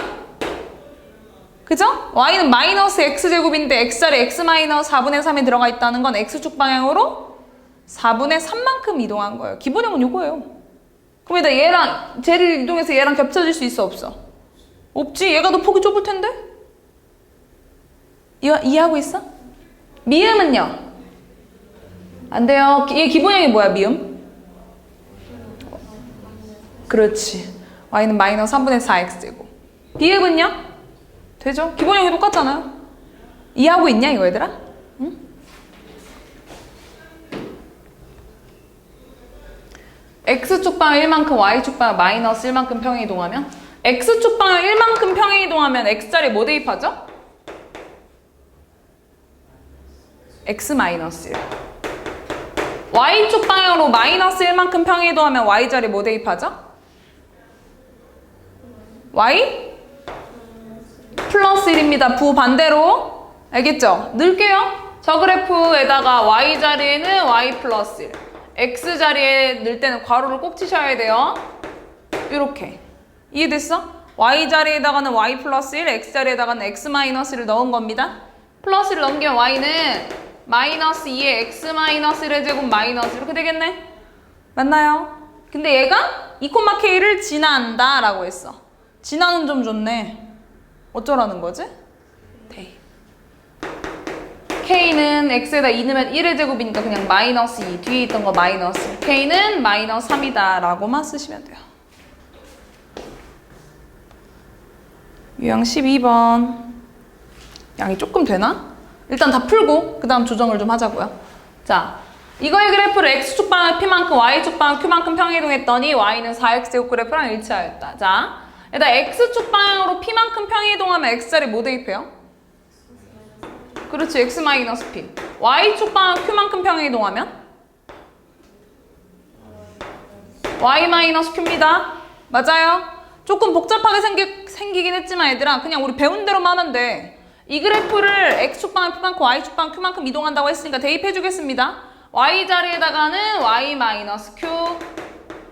그죠? Y는 마이너스 X제곱인데 X자리 X 마이너스 4분의 3이 들어가 있다는 건 X축 방향으로 4분의 3만큼 이동한 거예요. 기본형은 요거예요. 그럼 일단 얘랑 쟤를 이동해서 얘랑 겹쳐질 수 있어 없어? 없지. 얘가 더 폭이 좁을 텐데? 이해하고 있어? 미음은요? 안 돼요. 얘 기본형이 뭐야 미음? 그렇지. Y는 마이너스 3분의 4X제곱. 비읍은요? 되죠? 기본형이 똑같잖아요. 이해하고 있냐 이거 얘들아? 응? X축 방향 1만큼 Y축 방향 마이너스 1만큼 평행이동하면 X축 방향 1만큼 평행이동하면 X자리 뭐 대입하죠? X 마이너스 1. Y축 방향으로 마이너스 1만큼 평행이동하면 Y자리 뭐 대입하죠? Y? 플러스 1입니다. 부반대로. 알겠죠? 넣을게요. 저 그래프에다가 Y자리에는 Y 플러스 1. X자리에 넣을 때는 괄호를 꼭 치셔야 돼요. 이렇게. 이해됐어? Y자리에다가는 Y 플러스 1, X자리에다가는 X 마이너스 1을 넣은 겁니다. 플러스를 넘기면 Y는 마이너스 2에 x 마이너스 1의 제곱 마이너스 이렇게 되겠네? 맞나요? 근데 얘가 2,k를 지나한다 라고 했어. 지나는 좀 좋네. 어쩌라는 거지? 대. k는 x에다 2 넣으면 1의 제곱이니까 그냥 마이너스 2 뒤에 있던 거 마이너스 k는 마이너스 3이다 라고만 쓰시면 돼요. 유형 12번 양이 조금 되나? 일단 다 풀고 그 다음 조정을 좀 하자고요. 자, 이거의 그래프를 x축 방향 p만큼 y축 방향 q만큼 평이동했더니 y는 4x제곱 그래프랑 일치하였다. 자, 일단 x축 방향으로 p만큼 평이동하면 x자리 뭐 대입해요? 그렇지, x 마이너스 p. y축 방향 q만큼 평이동하면 y 마이너스 q입니다. 맞아요? 조금 복잡하게 생기긴 했지만 얘들아 그냥 우리 배운 대로만 하면 돼. 이 그래프를 x축 방향 p만큼 y축 방향 q만큼 이동한다고 했으니까 대입해 주겠습니다. y 자리에다가는 y 마이너스 q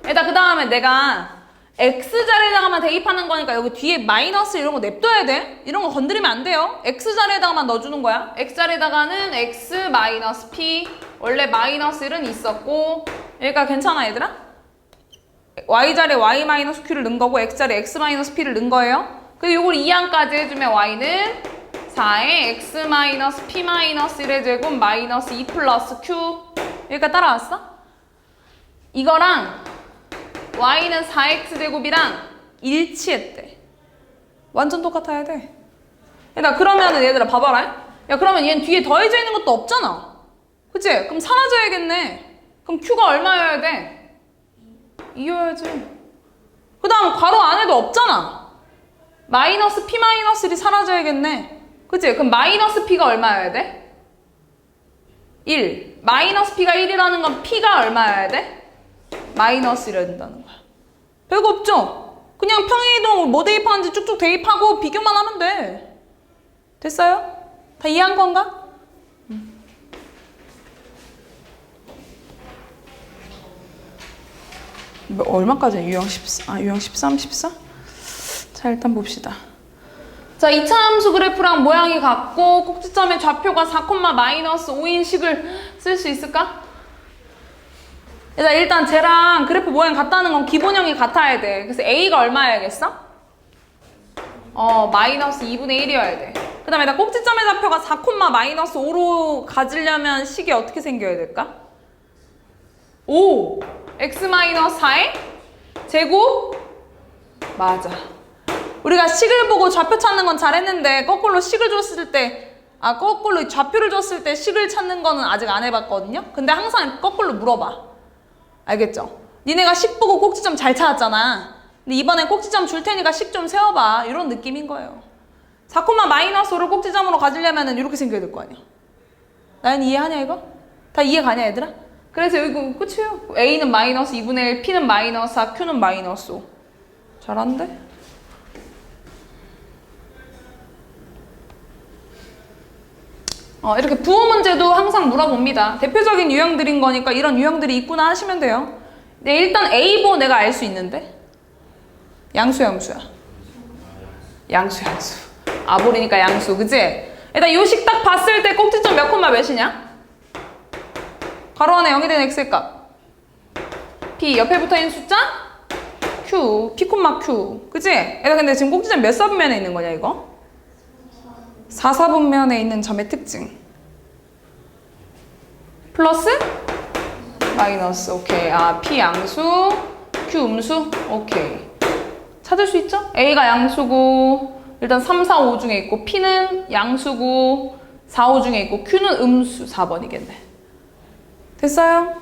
에다 그 다음에 내가 x 자리에다가만 대입하는 거니까 여기 뒤에 마이너스 이런 거 냅둬야 돼. 이런 거 건드리면 안 돼요. x 자리에다가만 넣어주는 거야. x 자리에다가는 x 마이너스 p 원래 마이너스 1은 있었고 여기가 괜찮아 얘들아? y 자리에 y 마이너스 q를 넣은 거고 x 자리에 x 마이너스 p를 넣은 거예요. 그리고 이걸 2항까지 해주면 y는 4에 x 마이너스 p 마이너스 1의 제곱 마이너스 2 플러스 q 여기까지 따라왔어? 이거랑 y는 4x 제곱이랑 일치했대. 완전 똑같아야 돼. 나 그러면은 얘들아 봐봐라. 야 그러면 얘는 뒤에 더해져 있는 것도 없잖아. 그치? 그럼 사라져야겠네. 그럼 q가 얼마여야 돼? 2여야지. 그 다음 괄호 안에도 없잖아. 마이너스 p 마이너스 1이 사라져야겠네. 그치? 그럼 마이너스 p가 얼마여야 돼? 1. 마이너스 p가 1이라는 건 p가 얼마여야 돼? 마이너스 1이어야 된다는 거야. 별거 없죠? 그냥 평행이동 뭐 대입하는지 쭉쭉 대입하고 비교만 하면 돼. 됐어요? 다 이해한 건가? 얼마까지야? 유형 14? 유형 13, 14? 자, 일단 봅시다. 자, 2차 함수 그래프랑 모양이 같고 꼭지점의 좌표가 4,-5인 식을 쓸 수 있을까? 일단 쟤랑 그래프 모양 같다는 건 기본형이 같아야 돼. 그래서 A가 얼마여야겠어? 마이너스 2분의 1이어야 돼. 그 다음에 나 꼭지점의 좌표가 4,-5로 가지려면 식이 어떻게 생겨야 될까? 5! x-4의 제곱? 맞아. 우리가 식을 보고 좌표 찾는 건 잘했는데 거꾸로 식을 줬을 때 거꾸로 좌표를 줬을 때 식을 찾는 거는 아직 안 해봤거든요. 근데 항상 거꾸로 물어봐. 알겠죠? 니네가 식 보고 꼭지점 잘 찾았잖아. 근데 이번엔 꼭지점 줄 테니까 식 좀 세워봐. 이런 느낌인 거예요. 4,-5를 꼭지점으로 가지려면 이렇게 생겨야 될 거 아니야. 나연 이해하냐 이거? 다 이해가냐 얘들아? 그래서 여기 끝이에요. A는 마이너스 2분의 1, P는 마이너스 4, Q는 마이너스 5. 잘하는데? 이렇게 부호 문제도 항상 물어봅니다. 대표적인 유형들인 거니까 이런 유형들이 있구나 하시면 돼요. 네, 일단 A보 내가 알 수 있는데 양수야 음수야? 양수. 아볼이니까 양수, 그치? 일단 요 식 딱 봤을 때 꼭지점 몇 콤마 몇이냐? 가로 안에 0이 된 x의 값 P 옆에 붙어있는 숫자 Q, P, Q, 그치? 얘들아 근데 지금 꼭지점 몇 사분면에 있는 거냐 이거? 4사분면에 있는 점의 특징 플러스 마이너스. 오케이. P 양수, Q 음수. 오케이. 찾을 수 있죠? A가 양수고 일단 3, 4, 5 중에 있고 P는 양수고 4, 5 중에 있고 Q는 음수 4번이겠네. 됐어요?